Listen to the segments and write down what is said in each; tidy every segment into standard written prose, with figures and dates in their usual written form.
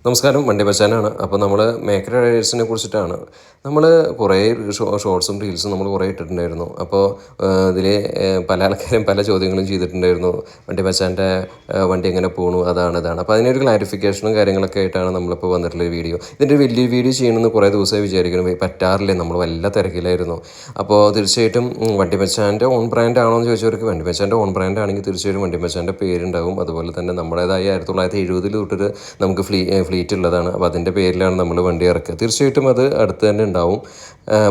നമസ്കാരം, വണ്ടി ബച്ചാനാണ്. അപ്പോൾ നമ്മൾ മേക്കർ റൈഡേഴ്സിനെ കുറിച്ചിട്ടാണ്. നമ്മൾ കുറേ ഷോർട്സും റീൽസും നമ്മൾ കുറേ ഇട്ടിട്ടുണ്ടായിരുന്നു. അപ്പോൾ ഇതിൽ പല ആൾക്കാരും പല ചോദ്യങ്ങളും ചെയ്തിട്ടുണ്ടായിരുന്നു. വണ്ടി ബച്ചാൻ്റെ വണ്ടി എങ്ങനെ പോണു, അതാണ് ഇതാണ്. അപ്പോൾ അതിനൊരു ക്ലാരിഫിക്കേഷനും കാര്യങ്ങളൊക്കെ ആയിട്ടാണ് നമ്മളിപ്പോൾ വന്നിട്ടുള്ള വീഡിയോ. ഇതിൻ്റെ വലിയൊരു വീഡിയോ ചെയ്യണമെന്ന് കുറേ ദിവസമായി വിചാരിക്കണം, പറ്റാറില്ലേ, നമ്മൾ വല്ല തിരക്കിലായിരുന്നു. അപ്പോൾ തീർച്ചയായിട്ടും വണ്ടി ബച്ചാൻ്റെ ഓൺ ബ്രാൻഡ് ആണോ എന്ന് ചോദിച്ചവർക്ക് വണ്ടി ബച്ചാൻ്റെ ഓൺ ബ്രാൻഡ് ആണെങ്കിൽ തീർച്ചയായിട്ടും വണ്ടി ബച്ചാൻ്റെ പേരുണ്ടാകും. അതുപോലെ തന്നെ നമ്മുടേതായ 1970 തൊട്ടിട്ട് നമുക്ക് ഫ്ലീറ്റ് ഉള്ളതാണ്. അപ്പോൾ അതിൻ്റെ പേരിലാണ് നമ്മൾ വണ്ടി ഇറക്കുക. തീർച്ചയായിട്ടും അത് അടുത്ത് തന്നെ ഉണ്ടാവും.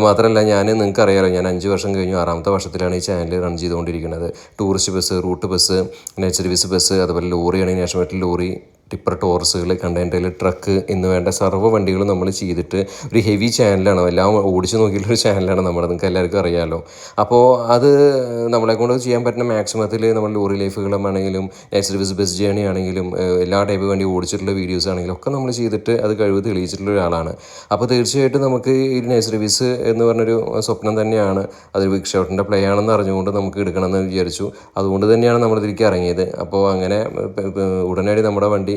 മാത്രമല്ല, നിങ്ങൾക്ക് അറിയാമല്ലോ, ഞാൻ 5 വർഷം കഴിഞ്ഞു, 6ാമത്തെ വർഷത്തിലാണ് ഈ ചാനൽ റൺ ചെയ്തുകൊണ്ടിരിക്കുന്നത്. Tourist bus, route bus, nature service bus, അതുപോലെ ലോറിയാണ്, നാഷണൽ ലോറി, ടിപ്പർ, ടോറസുകൾ, കണ്ടെയ്നർ ട്രക്ക് എന്ന് വേണ്ട സർവ്വ വണ്ടികളും നമ്മൾ ചെയ്തിട്ട് ഒരു ഹെവി ചാനലാണ്, എല്ലാം ഓടിച്ച് നോക്കിയിട്ടുള്ളൊരു ചാനലാണ് നമ്മുടെ, നിങ്ങൾക്ക് എല്ലാവർക്കും അറിയാമല്ലോ. അപ്പോൾ അത് നമ്മളെക്കൊണ്ട് ചെയ്യാൻ പറ്റുന്ന മാക്സിമത്തിൽ നമ്മൾ ലോറി ലൈഫുകളാണെങ്കിലും നേച്ചർ സർവീസ് ബസ് ജേണി ആണെങ്കിലും എല്ലാ ടൈപ്പ് വണ്ടി ഓടിച്ചിട്ടുള്ള വീഡിയോസ് ആണെങ്കിലും ഒക്കെ നമ്മൾ ചെയ്തിട്ട് അത് കഴിവ് തെളിയിച്ചിട്ടുള്ള ഒരാളാണ്. അപ്പോൾ തീർച്ചയായിട്ടും നമുക്ക് ഈ നേച്ചർ സർവീസ് എന്ന് പറഞ്ഞൊരു സ്വപ്നം തന്നെയാണ്. അതൊരു ബിഗ് ഷോട്ടിൻ്റെ പ്ലേ ആണെന്ന് അറിഞ്ഞുകൊണ്ട് നമുക്ക് എടുക്കണമെന്ന് വിചാരിച്ചു. അതുകൊണ്ട് തന്നെയാണ് നമ്മളിതിലേക്ക് ഇറങ്ങിയത്. അപ്പോൾ അങ്ങനെ ഉടനടി നമ്മുടെ വണ്ടി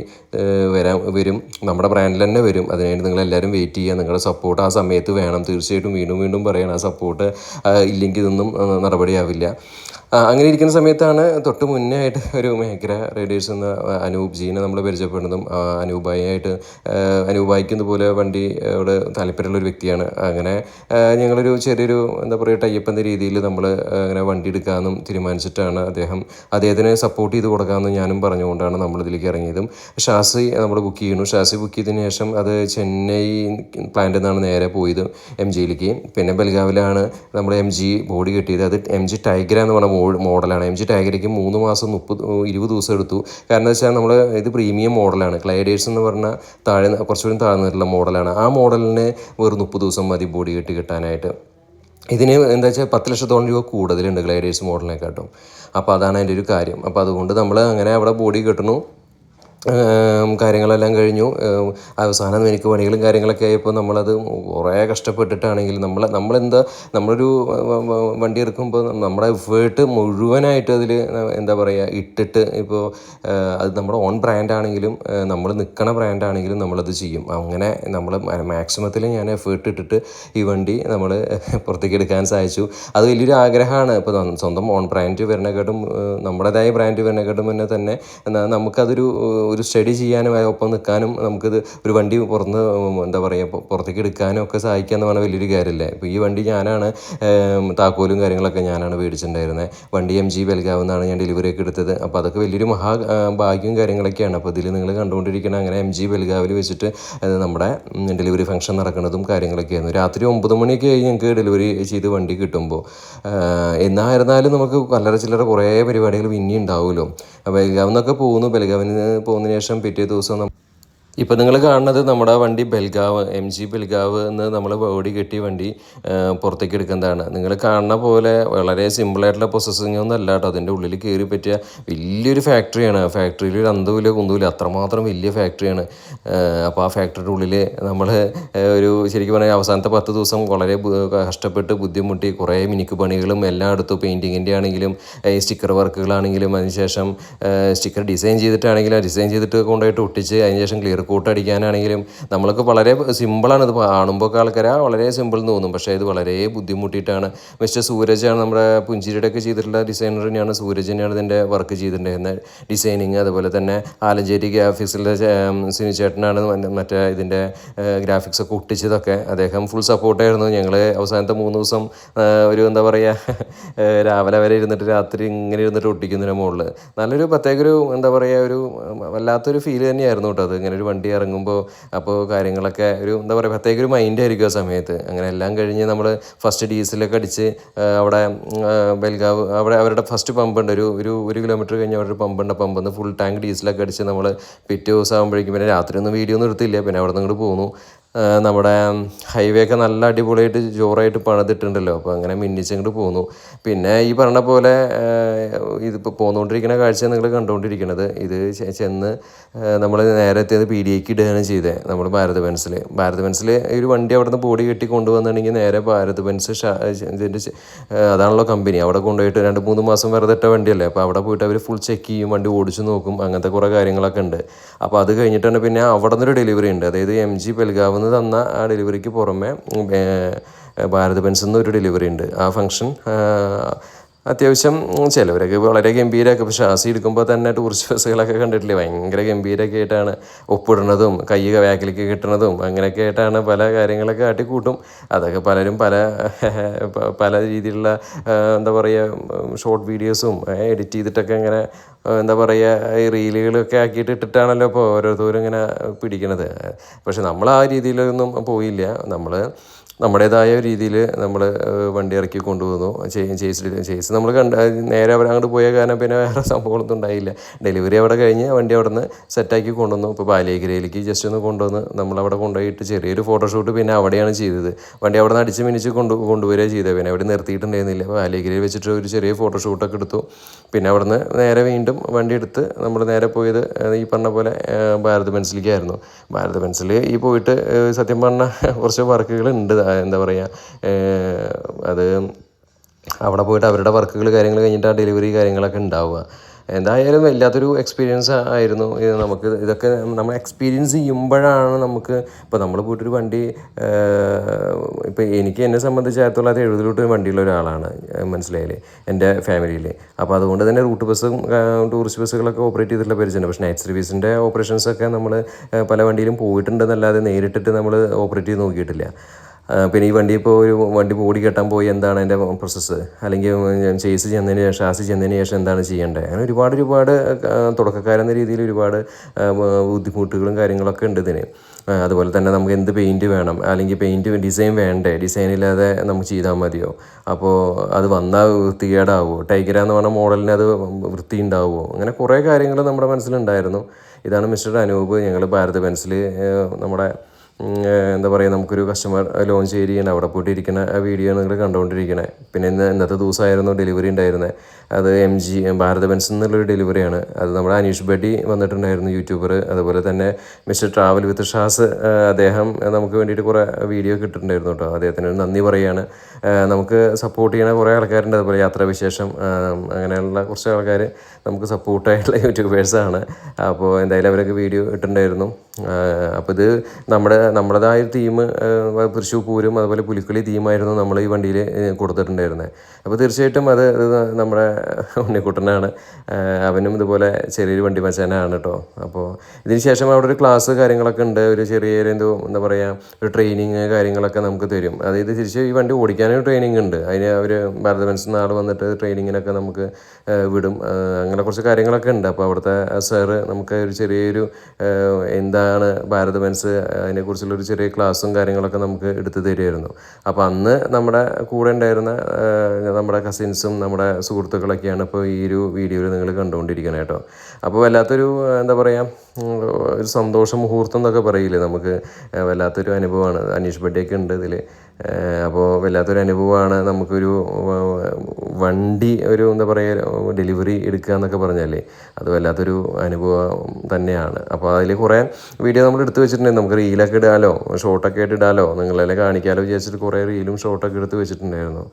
വരും, നമ്മുടെ ബ്രാൻഡിൽ തന്നെ വരും. അതിനായിട്ട് നിങ്ങളെല്ലാവരും വെയിറ്റ് ചെയ്യുക. നിങ്ങളുടെ സപ്പോർട്ട് ആ സമയത്ത് വേണം. തീർച്ചയായിട്ടും വീണ്ടും പറയണം, ആ സപ്പോർട്ട് ഇല്ലെങ്കിൽ ഇതൊന്നും നടപടിയാവില്ല. അങ്ങനെ ഇരിക്കുന്ന സമയത്താണ് തൊട്ട് മുന്നേ ആയിട്ട് ഒരു മേഖല റൈഡേഴ്സ് എന്ന അനൂപ് ജീനെ നമ്മൾ പരിചയപ്പെടുന്നതും. അനൂപായിക്ക് ഇതുപോലെ വണ്ടി അവിടെ താല്പര്യമുള്ളൊരു വ്യക്തിയാണ്. അങ്ങനെ ഞങ്ങളൊരു ചെറിയൊരു എന്താ പറയുക ടൈപ്പ് എന്ന രീതിയിൽ നമ്മൾ അങ്ങനെ വണ്ടി എടുക്കാമെന്നും തീരുമാനിച്ചിട്ടാണ്. അദ്ദേഹത്തിന് സപ്പോർട്ട് ചെയ്ത് കൊടുക്കാമെന്ന് ഞാനും പറഞ്ഞുകൊണ്ടാണ് നമ്മളിതിലേക്ക് ഇറങ്ങിയതും. ഷാസി നമ്മൾ ബുക്ക് ചെയ്യുന്നു. ഷാസി ബുക്ക് ചെയ്തതിന് ശേഷം അത് ചെന്നൈ പ്ലാന്റിൽ നിന്നാണ് നേരെ പോയത് MGയിലേക്ക്. പിന്നെ ബെൽഗാവിലാണ് നമ്മൾ MG ബോഡി കിട്ടിയത്. അത് MG ടൈഗർ എന്ന് പറഞ്ഞ മോഡലാണ്. MG ടൈഗറിക്ക് 3 മാസം 20 ദിവസം എടുത്തു. കാരണം എന്താ വെച്ചാൽ നമ്മൾ ഇത് പ്രീമിയം മോഡലാണ്. ക്ലൈഡേഴ്സ് എന്ന് പറഞ്ഞാൽ കുറച്ചുകൂടി താഴ്ന്നിട്ടുള്ള മോഡലാണ്. ആ മോഡലിന് വെറും 30 ദിവസം മതി ബോഡി കിട്ടാനായിട്ട്. ഇതിന് എന്താ വെച്ചാൽ 10 ലക്ഷത്തോളം രൂപ കൂടുതലുണ്ട് ഗ്ലൈഡേഴ്സ് മോഡലിനെക്കാട്ടും. അപ്പോൾ അതാണ് അതിൻ്റെ ഒരു കാര്യം. അപ്പോൾ അതുകൊണ്ട് നമ്മൾ അങ്ങനെ അവിടെ ബോഡി കിട്ടുന്നു. കാര്യങ്ങളെല്ലാം കഴിഞ്ഞു. അവസാനം എനിക്ക് പണികളും കാര്യങ്ങളൊക്കെ ആയപ്പോൾ നമ്മളത് കുറേ കഷ്ടപ്പെട്ടിട്ടാണെങ്കിലും നമ്മളൊരു വണ്ടി എടുക്കുമ്പോൾ നമ്മുടെ എഫേർട്ട് മുഴുവനായിട്ട് അതിൽ എന്താ പറയുക ഇട്ടിട്ട്, ഇപ്പോൾ അത് നമ്മുടെ ഓൺ ബ്രാൻഡാണെങ്കിലും നമ്മൾ നിൽക്കണ ബ്രാൻഡാണെങ്കിലും നമ്മളത് ചെയ്യും. അങ്ങനെ നമ്മൾ മാക്സിമത്തിൽ ഞാൻ എഫേർട്ട് ഇട്ടിട്ട് ഈ വണ്ടി നമ്മൾ പുറത്തേക്ക് എടുക്കാൻ സാധിച്ചു. അത് വലിയൊരു ആഗ്രഹമാണ്. ഇപ്പോൾ സ്വന്തം ഓൺ ബ്രാൻഡ് വരുന്നതിനെക്കാട്ടും നമ്മുടേതായ ബ്രാൻഡ് വരുന്നതിനെക്കാട്ടും മുന്നേ തന്നെ നമുക്കതൊരു സ്റ്റഡി ചെയ്യാനും ഒപ്പം നിൽക്കാനും നമുക്കിത് ഒരു വണ്ടി എന്താ പറയുക പുറത്തേക്ക് എടുക്കാനും ഒക്കെ സഹായിക്കാമെന്ന് പറഞ്ഞാൽ വലിയൊരു കാര്യമല്ലേ. ഇപ്പോൾ ഈ വണ്ടി ഞാനാണ് താക്കോലും കാര്യങ്ങളൊക്കെ ഞാനാണ് മേടിച്ചിട്ടുണ്ടായിരുന്നത്. വണ്ടി MG ബെൽഗാവ് നിന്നാണ് ഞാൻ ഡെലിവറിയൊക്കെ എടുത്തത്. അപ്പോൾ അതൊക്കെ വലിയൊരു ഭാഗ്യവും കാര്യങ്ങളൊക്കെയാണ്. അപ്പോൾ ഇതിൽ നിങ്ങൾ കണ്ടുകൊണ്ടിരിക്കണം, അങ്ങനെ MG ബെൽഗാവിൽ വെച്ചിട്ട് നമ്മുടെ ഡെലിവറി ഫംഗ്ഷൻ നടക്കുന്നതും കാര്യങ്ങളൊക്കെയായിരുന്നു. രാത്രി 9 മണിയൊക്കെ ആയി ഞങ്ങൾക്ക് ഡെലിവറി ചെയ്ത് വണ്ടി കിട്ടുമ്പോൾ. എന്നായിരുന്നാലും നമുക്ക് ചില്ലറ കുറേ പരിപാടികൾ പിന്നെയും ഉണ്ടാവുമല്ലോ. ബെൽഗാവിൽ നിന്നൊക്കെ ബെൽഗാവിന് പോകുന്നതിന് ശേഷം പിറ്റേ ദിവസം ഇപ്പോൾ നിങ്ങൾ കാണുന്നത് നമ്മുടെ വണ്ടി MG ബെൽഗാവ് എന്ന് നമ്മൾ ബോഡി കെട്ടിയ വണ്ടി പുറത്തേക്ക് എടുക്കുന്നതാണ്. നിങ്ങൾ കാണുന്ന പോലെ വളരെ സിമ്പിളായിട്ടുള്ള പ്രോസസ്സിങ് ഒന്നും അല്ല കേട്ടോ. അതിൻ്റെ ഉള്ളിൽ കയറി പറ്റിയ വലിയൊരു ഫാക്ടറിയാണ്. ഫാക്ടറിയിൽ ഒരു അന്തമില്ല കുന്തമില്ല, അത്രമാത്രം വലിയ ഫാക്ടറിയാണ്. അപ്പോൾ ആ ഫാക്ടറിയുടെ ഉള്ളിൽ നമ്മൾ ശരിക്കും പറഞ്ഞാൽ അവസാനത്തെ 10 ദിവസം വളരെ കഷ്ടപ്പെട്ട് ബുദ്ധിമുട്ടി കുറേ മിനുക്ക് പണികളും എല്ലാം എടുത്തു. പെയിൻറ്റിങ്ങിൻ്റെ ആണെങ്കിലും സ്റ്റിക്കർ വർക്കുകളാണെങ്കിലും അതിനുശേഷം സ്റ്റിക്കർ ഡിസൈൻ ചെയ്തിട്ട് കൊണ്ടുപോയിട്ട് ഒട്ടിച്ച് അതിനുശേഷം ക്ലിയർ കോട്ട് അടിക്കാനാണെങ്കിലും നമ്മളൊക്കെ വളരെ സിമ്പിളാണ്. ഇത് കാണുമ്പോൾ ആൾക്കാരെ വളരെ സിമ്പിൾ എന്ന് തോന്നും, പക്ഷേ ഇത് വളരെ ബുദ്ധിമുട്ടിയിട്ടാണ്. മിസ്റ്റർ സൂരജാണ് നമ്മുടെ പുഞ്ചിരിയുടെയൊക്കെ ചെയ്തിട്ടുള്ള ഡിസൈനർ തന്നെയാണ്. സൂരജ് തന്നെയാണ് ഇതിൻ്റെ വർക്ക് ചെയ്തിട്ടുണ്ടായിരുന്നത്, ഡിസൈനിങ്. അതുപോലെ തന്നെ ആലഞ്ചേരി ഗ്രാഫിക്സിലെ സിനിച്ചേട്ടനാണ് മറ്റേ ഇതിൻ്റെ ഗ്രാഫിക്സൊക്കെ ഒട്ടിച്ചതൊക്കെ. അദ്ദേഹം ഫുൾ സപ്പോർട്ടായിരുന്നു. ഞങ്ങൾ അവസാനത്തെ 3 ദിവസം എന്താ പറയുക രാവിലെ വരെ ഇരുന്നിട്ട് രാത്രി ഇങ്ങനെ ഇരുന്നിട്ട് ഒട്ടിക്കുന്നതിന് മുകളിൽ നല്ലൊരു പ്രത്യേക എന്താ പറയുക വല്ലാത്തൊരു ഫീൽ തന്നെയായിരുന്നു കേട്ടോ അത്. ഇങ്ങനെ ഒരു വണ്ടി ഇറങ്ങുമ്പോൾ അപ്പോൾ കാര്യങ്ങളൊക്കെ എന്താ പറയുക പ്രത്യേക ഒരു മൈൻഡായിരിക്കും ആ സമയത്ത്. അങ്ങനെ എല്ലാം കഴിഞ്ഞ് നമ്മൾ ഫസ്റ്റ് ഡീസലൊക്കെ അടിച്ച് അവിടെ ബെൽഗാവ് അവരുടെ ഫസ്റ്റ് പമ്പുണ്ട്, ഒരു കിലോമീറ്റർ കഴിഞ്ഞ് അവരുടെ പമ്പുണ്ട്. പമ്പിൽ നിന്ന് ഫുൾ ടാങ്ക് ഡീസലൊക്കെ അടിച്ച് നമ്മൾ പിറ്റേ ദിവസം ആകുമ്പോഴേക്കും പിന്നെ രാത്രി ഒന്നും വീഡിയോ ഒന്നും എടുത്തില്ല. പിന്നെ അവിടെ നിന്ന് ഇങ്ങോട്ട് പോന്നു. നമ്മുടെ ഹൈവേ ഒക്കെ നല്ല അടിപൊളിയായിട്ട് ജോറായിട്ട് പണിതിട്ടുണ്ടല്ലോ. അപ്പോൾ അങ്ങനെ മിന്നിച്ചങ്ങോട്ട് പോന്നു. പിന്നെ ഈ പറഞ്ഞ പോലെ ഇതിപ്പോൾ പോന്നുകൊണ്ടിരിക്കുന്ന കാഴ്ച നിങ്ങൾ കണ്ടുകൊണ്ടിരിക്കുന്നത്. ഇത് ചെന്ന് നമ്മൾ നേരെ എത്തിയത് PDAക്ക് ഇടുകയാണ് ചെയ്തത്. നമ്മൾ ഭാരത് ബെൻസിൽ ഒരു വണ്ടി അവിടെ നിന്ന് ബോഡി കെട്ടി കൊണ്ടുവന്നിട്ടുണ്ടെങ്കിൽ നേരെ ഭാരത് ബെൻസ് ഇതിൻ്റെ അതാണല്ലോ കമ്പനി. അവിടെ കൊണ്ടുപോയിട്ട് 2-3 മാസം വെറുതെ ഇട്ട വണ്ടിയല്ലേ. അപ്പോൾ അവിടെ പോയിട്ട് അവർ ഫുൾ ചെക്ക് ചെയ്യും, വണ്ടി ഓടിച്ചു നോക്കും, അങ്ങനത്തെ കുറേ കാര്യങ്ങളൊക്കെ ഉണ്ട്. അപ്പോൾ അത് കഴിഞ്ഞിട്ടാണ് പിന്നെ അവിടെ നിന്നൊരു ഡെലിവറി ഉണ്ട്. അതായത് MG പെൽഗാവ് നിന്ന് തന്ന ആ ഡെലിവറിക്ക് പുറമെ ഭാരത് ബെൻസിൽ നിന്ന് ഒരു ഡെലിവറി ഉണ്ട്. ആ ഫംഗ്ഷൻ അത്യാവശ്യം ചിലവരൊക്കെ വളരെ ഗംഭീരമൊക്കെ. ഇപ്പോൾ ഷാസി എടുക്കുമ്പോൾ തന്നെ ടൂറിസ്റ്റ് ബസ്സുകളൊക്കെ കണ്ടിട്ടില്ലേ, ഭയങ്കര ഗംഭീരമൊക്കെ ആയിട്ടാണ് ഒപ്പിടുന്നതും കൈ ബാക്കിലേക്ക് കിട്ടുന്നതും അങ്ങനെയൊക്കെ ആയിട്ടാണ് പല കാര്യങ്ങളൊക്കെ കാട്ടിക്കൂട്ടും. അതൊക്കെ പലരും പല രീതിയിലുള്ള എന്താ പറയുക ഷോർട്ട് വീഡിയോസും എഡിറ്റ് ചെയ്തിട്ടൊക്കെ ഇങ്ങനെ എന്താ പറയുക ഈ റീലുകളൊക്കെ ആക്കിയിട്ട് ഇട്ടിട്ടാണല്ലോ ഇപ്പോൾ ഓരോരുത്തരും ഇങ്ങനെ പിടിക്കണത്. പക്ഷെ നമ്മൾ ആ രീതിയിലൊന്നും പോയില്ല. നമ്മുടേതായ രീതിയിൽ നമ്മൾ വണ്ടി ഇറക്കി കൊണ്ടുപോകുന്നു. ചേസ് നമ്മൾ നേരെ അങ്ങോട്ട് പോയ കാരണം പിന്നെ വേറെ സംഭവങ്ങളൊന്നും ഉണ്ടായില്ല. ഡെലിവറി അവിടെ കഴിഞ്ഞ് വണ്ടി അവിടെ നിന്ന് സെറ്റാക്കി കൊണ്ടുവന്നു. ഇപ്പോൾ ബാലേക്കരയിലേക്ക് ജസ്റ്റ് ഒന്ന് കൊണ്ടുവന്ന് നമ്മളവിടെ കൊണ്ടുപോയിട്ട് ചെറിയൊരു ഫോട്ടോഷൂട്ട് പിന്നെ അവിടെയാണ് ചെയ്തത്. വണ്ടി അവിടെ നിന്ന് അടിച്ച് മിനിച്ച് കൊണ്ടുവരിക ചെയ്തത്. പിന്നെ അവിടെ നിർത്തിയിട്ടുണ്ടായിരുന്നില്ല. ബാലേക്കരയിൽ വെച്ചിട്ട് ഒരു ചെറിയ ഫോട്ടോഷൂട്ടൊക്കെ എടുത്തു. പിന്നെ അവിടെ നിന്ന് നേരെ വീണ്ടും വണ്ടി എടുത്ത് നമ്മൾ നേരെ പോയത് ഈ പറഞ്ഞ പോലെ ഭാരത് ബെൻസിലേക്കായിരുന്നു. ഭാരത് ബെൻസിൽ ഈ പോയിട്ട് സത്യം പറഞ്ഞാൽ കുറച്ച് വർക്കുകളുണ്ട്. എന്താ പറയുക അത് അവിടെ പോയിട്ട് അവരുടെ വർക്കുകൾ കാര്യങ്ങൾ കഴിഞ്ഞിട്ട് ആ ഡെലിവറി കാര്യങ്ങളൊക്കെ ഉണ്ടാവുക. എന്തായാലും വല്ലാത്തൊരു എക്സ്പീരിയൻസ് ആയിരുന്നു. ഇതൊക്കെ നമ്മൾ എക്സ്പീരിയൻസ് ചെയ്യുമ്പോഴാണ് നമുക്ക് ഇപ്പോൾ നമ്മൾ പോയിട്ടൊരു വണ്ടി ഇപ്പോൾ എന്നെ സംബന്ധിച്ച് 1970 വണ്ടിയുള്ള ഒരാളാണ്, മനസ്സിലായില്ലേ, എൻ്റെ ഫാമിലിയിൽ. അപ്പോൾ അതുകൊണ്ട് തന്നെ റൂട്ട് ബസ്സും ടൂറിസ്റ്റ് ബസ്സുകളൊക്കെ ഓപ്പറേറ്റ് ചെയ്തിട്ടുള്ള പരിചയമുണ്ട്. പക്ഷേ നൈറ്റ് സർവീസിൻ്റെ ഓപ്പറേഷൻസൊക്കെ നമ്മൾ പല വണ്ടിയിലും പോയിട്ടുണ്ടെന്നല്ലാതെ നേരിട്ടിട്ട് നമ്മൾ ഓപ്പറേറ്റ് ചെയ്ത് നോക്കിയിട്ടില്ല. പിന്നെ ഈ വണ്ടി ബോഡി കെട്ടാൻ പോയി എന്താണ് അതിൻ്റെ പ്രോസസ്സ്, അല്ലെങ്കിൽ ഷാസി ചെന്നതിന് ശേഷം എന്താണ് ചെയ്യേണ്ടത്, അങ്ങനെ ഒരുപാട് തുടക്കക്കാരെന്ന രീതിയിൽ ഒരുപാട് ബുദ്ധിമുട്ടുകളും കാര്യങ്ങളൊക്കെ ഉണ്ട് ഇതിന്. അതുപോലെ തന്നെ നമുക്ക് എന്ത് പെയിൻറ്റ് വേണം, അല്ലെങ്കിൽ പെയിൻറ്റ് ഡിസൈൻ വേണ്ടേ, ഡിസൈനില്ലാതെ നമുക്ക് ചെയ്താൽ മതിയോ, അപ്പോൾ അത് വന്നാൽ വൃത്തികേടാവുമോ, ടൈഗര എന്ന് പറഞ്ഞ മോഡലിന് അത് വൃത്തി ഉണ്ടാവുമോ, അങ്ങനെ കുറേ കാര്യങ്ങൾ നമ്മുടെ മനസ്സിലുണ്ടായിരുന്നു. ഇതാണ് മിസ്റ്റർ അനൂപ്. ഞങ്ങൾ ഭാരത് ബെൻസിൽ നമ്മുടെ എന്താ പറയുക നമുക്കൊരു കസ്റ്റമർ ലോഞ്ച് ഏരിയയാണ്, അവിടെ പോയിട്ട് ഇരിക്കുന്ന ആ വീഡിയോ നിങ്ങൾ കണ്ടുകൊണ്ടിരിക്കണേ. പിന്നെ ഇന്നത്തെ ദിവസമായിരുന്നു ഡെലിവറി ഉണ്ടായിരുന്നത്. അത് MG ഭാരത് ബെൻസിൽ നിന്നുള്ളൊരു ഡെലിവറിയാണ്. അത് നമ്മുടെ അനീഷ് ബഡി വന്നിട്ടുണ്ടായിരുന്നു, യൂട്യൂബർ. അതുപോലെ തന്നെ മിസ്റ്റർ ട്രാവൽ വിത്ത് ഷാസ്, അദ്ദേഹം നമുക്ക് വേണ്ടിയിട്ട് കുറേ വീഡിയോ കിട്ടിയിട്ടുണ്ടായിരുന്നു കേട്ടോ. അദ്ദേഹത്തിന് നന്ദി പറയുകയാണ്. നമുക്ക് സപ്പോർട്ട് ചെയ്യുന്ന കുറേ ആൾക്കാരുണ്ട്. അതുപോലെ യാത്രാവിശേഷം അങ്ങനെയുള്ള കുറച്ച് ആൾക്കാർ നമുക്ക് സപ്പോർട്ടായിട്ടുള്ള യൂട്യൂബേഴ്സാണ്. അപ്പോൾ എന്തായാലും അവരൊക്കെ വീഡിയോ ഇട്ടിട്ടുണ്ടായിരുന്നു. അപ്പോൾ ഇത് നമ്മുടേതായ തീം തൃശ്ശൂർ പൂരം അതുപോലെ പുലിക്കളി തീമായിരുന്നു നമ്മൾ ഈ വണ്ടിയിൽ കൊടുത്തിട്ടുണ്ടായിരുന്നത്. അപ്പോൾ തീർച്ചയായിട്ടും അത് നമ്മുടെ ഉണ്ണിക്കുട്ടനാണ്. അവനും ഇതുപോലെ ചെറിയൊരു വണ്ടി മച്ചാനാണ് കേട്ടോ. അപ്പോൾ ഇതിന് ശേഷം അവിടെ ഒരു ക്ലാസ് കാര്യങ്ങളൊക്കെ ഉണ്ട്. ഒരു ചെറിയൊരു എന്താ പറയുക ഒരു ട്രെയിനിങ് കാര്യങ്ങളൊക്കെ നമുക്ക് തരും. അതായത് തിരിച്ച് ഈ വണ്ടി ഓടിക്കാനൊരു ട്രെയിനിങ് ഉണ്ട്. അതിന് അവർ ഭാരത് ബെൻസിൽ നിന്ന് ആൾ വന്നിട്ട് ട്രെയിനിങ്ങിനൊക്കെ നമുക്ക് വിടും. അങ്ങനെ കുറച്ച് കാര്യങ്ങളൊക്കെ ഉണ്ട്. അപ്പോൾ അവിടുത്തെ സാറ് നമുക്ക് ഒരു ചെറിയൊരു എന്താണ് ഭാരത് ബെൻസ് അതിനെക്കുറിച്ചുള്ളൊരു ചെറിയ ക്ലാസ്സും കാര്യങ്ങളൊക്കെ നമുക്ക് എടുത്തു തരുമായിരുന്നു. അപ്പോൾ അന്ന് നമ്മുടെ കൂടെ ഉണ്ടായിരുന്ന നമ്മുടെ കസിൻസും നമ്മുടെ സുഹൃത്തുക്കളൊക്കെയാണ് ഇപ്പോൾ ഈ ഒരു വീഡിയോയിൽ നിങ്ങൾ കണ്ടുകൊണ്ടിരിക്കുന്നത് കേട്ടോ. അപ്പോൾ വല്ലാത്തൊരു എന്താ പറയുക ഒരു സന്തോഷ മുഹൂർത്തം എന്നൊക്കെ പറയില്ലേ, നമുക്ക് വല്ലാത്തൊരു അനുഭവമാണ്. അനീഷ് ബഡിയൊക്കെ ഉണ്ട് ഇതിൽ. അപ്പോൾ വല്ലാത്തൊരു അനുഭവമാണ്. നമുക്കൊരു വണ്ടി എന്താ പറയുക ഡെലിവറി എടുക്കുക എന്നൊക്കെ പറഞ്ഞാലേ അത് വല്ലാത്തൊരു അനുഭവം തന്നെയാണ്. അപ്പോൾ അതിൽ കുറേ വീഡിയോ നമ്മൾ എടുത്ത് വെച്ചിട്ടുണ്ടായിരുന്നു. നമുക്ക് റീലൊക്കെ ഇടാലോ, ഷോർട്ടൊക്കെ ആയിട്ട് ഇടാലോ, നിങ്ങളെല്ലാം കാണിക്കാമല്ലോ വിചാരിച്ചിട്ട് കുറേ റീലും ഷോർട്ടൊക്കെ എടുത്ത് വെച്ചിട്ടുണ്ടായിരുന്നു.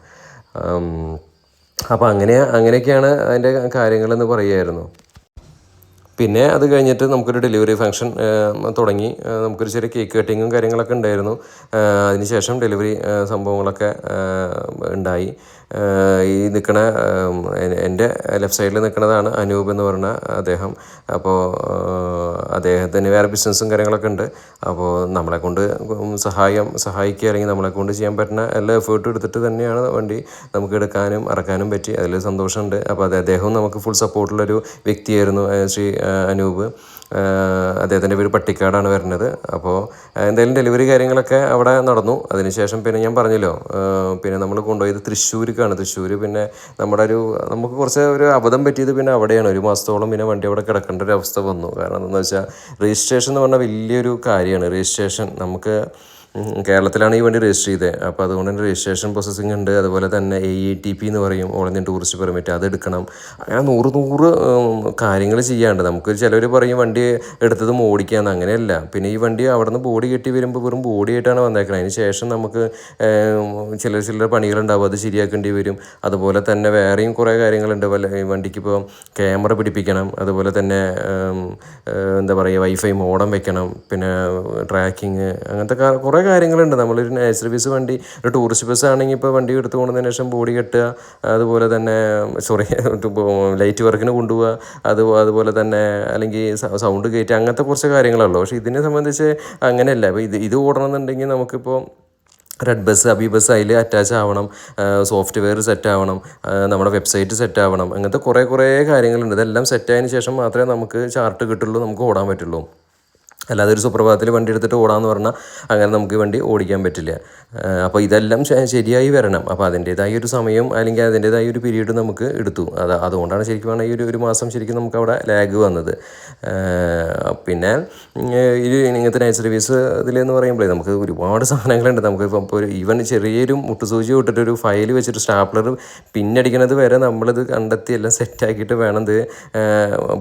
അപ്പോൾ അങ്ങനെയൊക്കെയാണ് അതിൻ്റെ കാര്യങ്ങളെന്ന് പറയുമായിരുന്നു. പിന്നെ അത് കഴിഞ്ഞിട്ട് നമുക്കൊരു ഡെലിവറി ഫംഗ്ഷൻ തുടങ്ങി. നമുക്കൊരു ചെറിയ കേക്ക് കട്ടിങ്ങും കാര്യങ്ങളൊക്കെ ഉണ്ടായിരുന്നു. അതിനുശേഷം ഡെലിവറി സംഭവങ്ങളൊക്കെ ഉണ്ടായി. ഈ നിൽക്കണ എൻ്റെ ലെഫ്റ്റ് സൈഡിൽ നിൽക്കുന്നതാണ് അനൂപ് എന്ന് പറഞ്ഞ അദ്ദേഹം. അപ്പോൾ അദ്ദേഹത്തിന് വേറെ ബിസിനസ്സും കാര്യങ്ങളൊക്കെ ഉണ്ട്. അപ്പോൾ നമ്മളെക്കൊണ്ട് സഹായിക്കുക അല്ലെങ്കിൽ നമ്മളെക്കൊണ്ട് ചെയ്യാൻ പറ്റുന്ന എല്ലാ എഫേർട്ടും എടുത്തിട്ട് തന്നെയാണ് വണ്ടി നമുക്ക് എടുക്കാനും ഇറക്കാനും പറ്റി. അതിൽ സന്തോഷമുണ്ട്. അപ്പോൾ അദ്ദേഹവും നമുക്ക് ഫുൾ സപ്പോർട്ടുള്ളൊരു വ്യക്തിയായിരുന്നു ശ്രീ അനൂപ്. അദ്ദേഹത്തിൻ്റെ പേര് പട്ടിക്കാടാണ് വരുന്നത്. അപ്പോൾ എന്തായാലും ഡെലിവറി കാര്യങ്ങളൊക്കെ അവിടെ നടന്നു. അതിനുശേഷം പിന്നെ ഞാൻ പറഞ്ഞല്ലോ, പിന്നെ നമ്മൾ കൊണ്ടുപോയത് തൃശ്ശൂർക്കാണ്. തൃശ്ശൂർ പിന്നെ നമുക്ക് കുറച്ച് ഒരു അബദ്ധം പറ്റിയത് പിന്നെ അവിടെയാണ്. 1 മാസത്തോളം പിന്നെ വണ്ടി അവിടെ കിടക്കേണ്ട ഒരു അവസ്ഥ വന്നു. കാരണം എന്താണെന്ന് വെച്ചാൽ രജിസ്ട്രേഷൻ എന്ന് പറഞ്ഞാൽ വലിയൊരു കാര്യമാണ്. രജിസ്ട്രേഷൻ നമുക്ക് കേരളത്തിലാണ് ഈ വണ്ടി രജിസ്റ്റർ ചെയ്തത്. അപ്പോൾ അതുകൊണ്ട് തന്നെ രജിസ്ട്രേഷൻ പ്രോസസ്സിംഗ് ഉണ്ട്. അതുപോലെ തന്നെ AATP എന്ന് പറയും, ഓൾ ഇന്ത്യൻ ടൂറിസ്റ്റ് പെർമിറ്റ്, അതെടുക്കണം. അങ്ങനെ 100 കാര്യങ്ങൾ ചെയ്യാണ്ട്. നമുക്ക് ചിലർ പറയും വണ്ടി എടുത്തതും ഓടിക്കാമെന്ന്. അങ്ങനെയല്ല. പിന്നെ ഈ വണ്ടി അവിടെ നിന്ന് ബോഡി കെട്ടി വരുമ്പോൾ വെറും ബോഡി ആയിട്ടാണ് വന്നേക്കുന്നത്. അതിന് ശേഷം നമുക്ക് ചില പണികളുണ്ടാവും, അത് ശരിയാക്കേണ്ടി വരും. അതുപോലെ തന്നെ വേറെയും കുറേ കാര്യങ്ങളുണ്ട്. ഈ വണ്ടിക്ക് ഇപ്പോൾ ക്യാമറ പിടിപ്പിക്കണം. അതുപോലെ തന്നെ എന്താ പറയുക, വൈഫൈ മോഡം വെക്കണം. പിന്നെ ട്രാക്കിങ്, അങ്ങനത്തെ കുറേ കാര്യങ്ങളുണ്ട്. നമ്മളൊരു നൈറ്റ് സർവീസ് വണ്ടി, ഒരു ടൂറിസ്റ്റ് ബസ് ആണെങ്കിൽ ഇപ്പോൾ വണ്ടി എടുത്ത് കൊണ്ടതിന് ശേഷം ബോഡി കെട്ടുക, അതുപോലെ തന്നെ ലൈറ്റ് വർക്കിന് കൊണ്ടുപോവുക, അതുപോലെ തന്നെ അല്ലെങ്കിൽ സൗണ്ട് കയറ്റുക, അങ്ങനത്തെ കുറച്ച് കാര്യങ്ങളുള്ളൂ. പക്ഷേ ഇതിനെ സംബന്ധിച്ച് അങ്ങനെയല്ല. അപ്പോൾ ഇത് ഓടണമെന്നുണ്ടെങ്കിൽ നമുക്കിപ്പോൾ റെഡ് ബസ്, അബി ബസ് അതിൽ അറ്റാച്ച് ആവണം, സോഫ്റ്റ്വെയർ സെറ്റ് ആവണം, നമ്മുടെ വെബ്സൈറ്റ് സെറ്റ് ആവണം. അങ്ങനത്തെ കുറേ കാര്യങ്ങളുണ്ട്. ഇതെല്ലാം സെറ്റായതിന് ശേഷം മാത്രമേ നമുക്ക് ചാർട്ട് കിട്ടുള്ളൂ, നമുക്ക് ഓടാൻ പറ്റുള്ളൂ. അല്ലാതെ ഒരു സുപ്രഭാതത്തിൽ വണ്ടി എടുത്തിട്ട് ഓടാമെന്ന് പറഞ്ഞാൽ അങ്ങനെ നമുക്ക് വണ്ടി ഓടിക്കാൻ പറ്റില്ല. അപ്പോൾ ഇതെല്ലാം ശരിയായി വരണം. അപ്പോൾ അതിൻ്റേതായ ഒരു സമയം അല്ലെങ്കിൽ അതിൻ്റേതായ ഒരു പീരീഡ് നമുക്ക് എടുത്തു. അതുകൊണ്ടാണ് ശരിക്കും പറഞ്ഞാൽ ഈ 1 മാസം ശരിക്കും നമുക്ക് അവിടെ ലാഗ് വന്നത്. പിന്നെ ഇങ്ങനത്തെ നൈറ്റ് സർവീസ് ഇതിലെന്ന് പറയുമ്പോഴേ നമുക്ക് ഒരുപാട് സാധനങ്ങളുണ്ട്. നമുക്ക് ഇപ്പോൾ ഈവൻ ചെറിയൊരു മുട്ടുസൂചി വിട്ടിട്ട് ഒരു ഫയൽ വെച്ചിട്ട് സ്റ്റാപ്ലർ പിന്നടിക്കണത് വരെ നമ്മളിത് കണ്ടെത്തി എല്ലാം സെറ്റാക്കിയിട്ട് വേണം ഇത്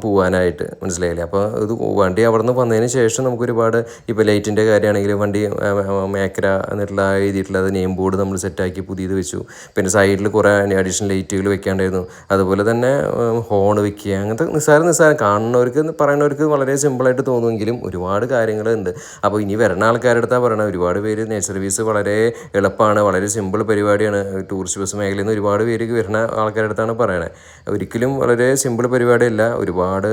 പോകാനായിട്ട്. മനസ്സിലായില്ലേ? അപ്പോൾ ഇത് വണ്ടി അവിടെ നിന്ന് വന്നതിന് ശേഷം നമുക്ക് ഒരുപാട് ഇപ്പോൾ ലൈറ്റിൻ്റെ കാര്യമാണെങ്കിൽ വണ്ടി മേക്കര എന്നിട്ടുള്ള എഴുതിയിട്ടുള്ളത് നെയിം ബോർഡ് നമ്മൾ സെറ്റാക്കി പുതിയത് വെച്ചു. പിന്നെ സൈഡിൽ കുറേ അഡീഷണൽ ലൈറ്റുകൾ വെക്കാണ്ടായിരുന്നു. അതുപോലെ തന്നെ ഹോൺ വെക്കുക, അങ്ങനത്തെ നിസ്സാരം കാണുന്നവർക്ക് പറയുന്നവർക്ക് വളരെ സിമ്പിളായിട്ട് തോന്നുമെങ്കിലും ഒരുപാട് കാര്യങ്ങളുണ്ട്. അപ്പോൾ ഇനി വരുന്ന ആൾക്കാരെടുത്താൽ പറയണം, ഒരുപാട് പേര് നൈറ്റ് സർവീസ് വളരെ എളുപ്പമാണ്, വളരെ സിമ്പിൾ പരിപാടിയാണ്, ടൂറിസ്റ്റ് ബസ് മേഖലയിൽ നിന്ന് ഒരുപാട് പേര് വരുന്ന ആൾക്കാരെടുത്താണ് പറയണത്. ഒരിക്കലും വളരെ സിമ്പിൾ പരിപാടിയല്ല. ഒരുപാട്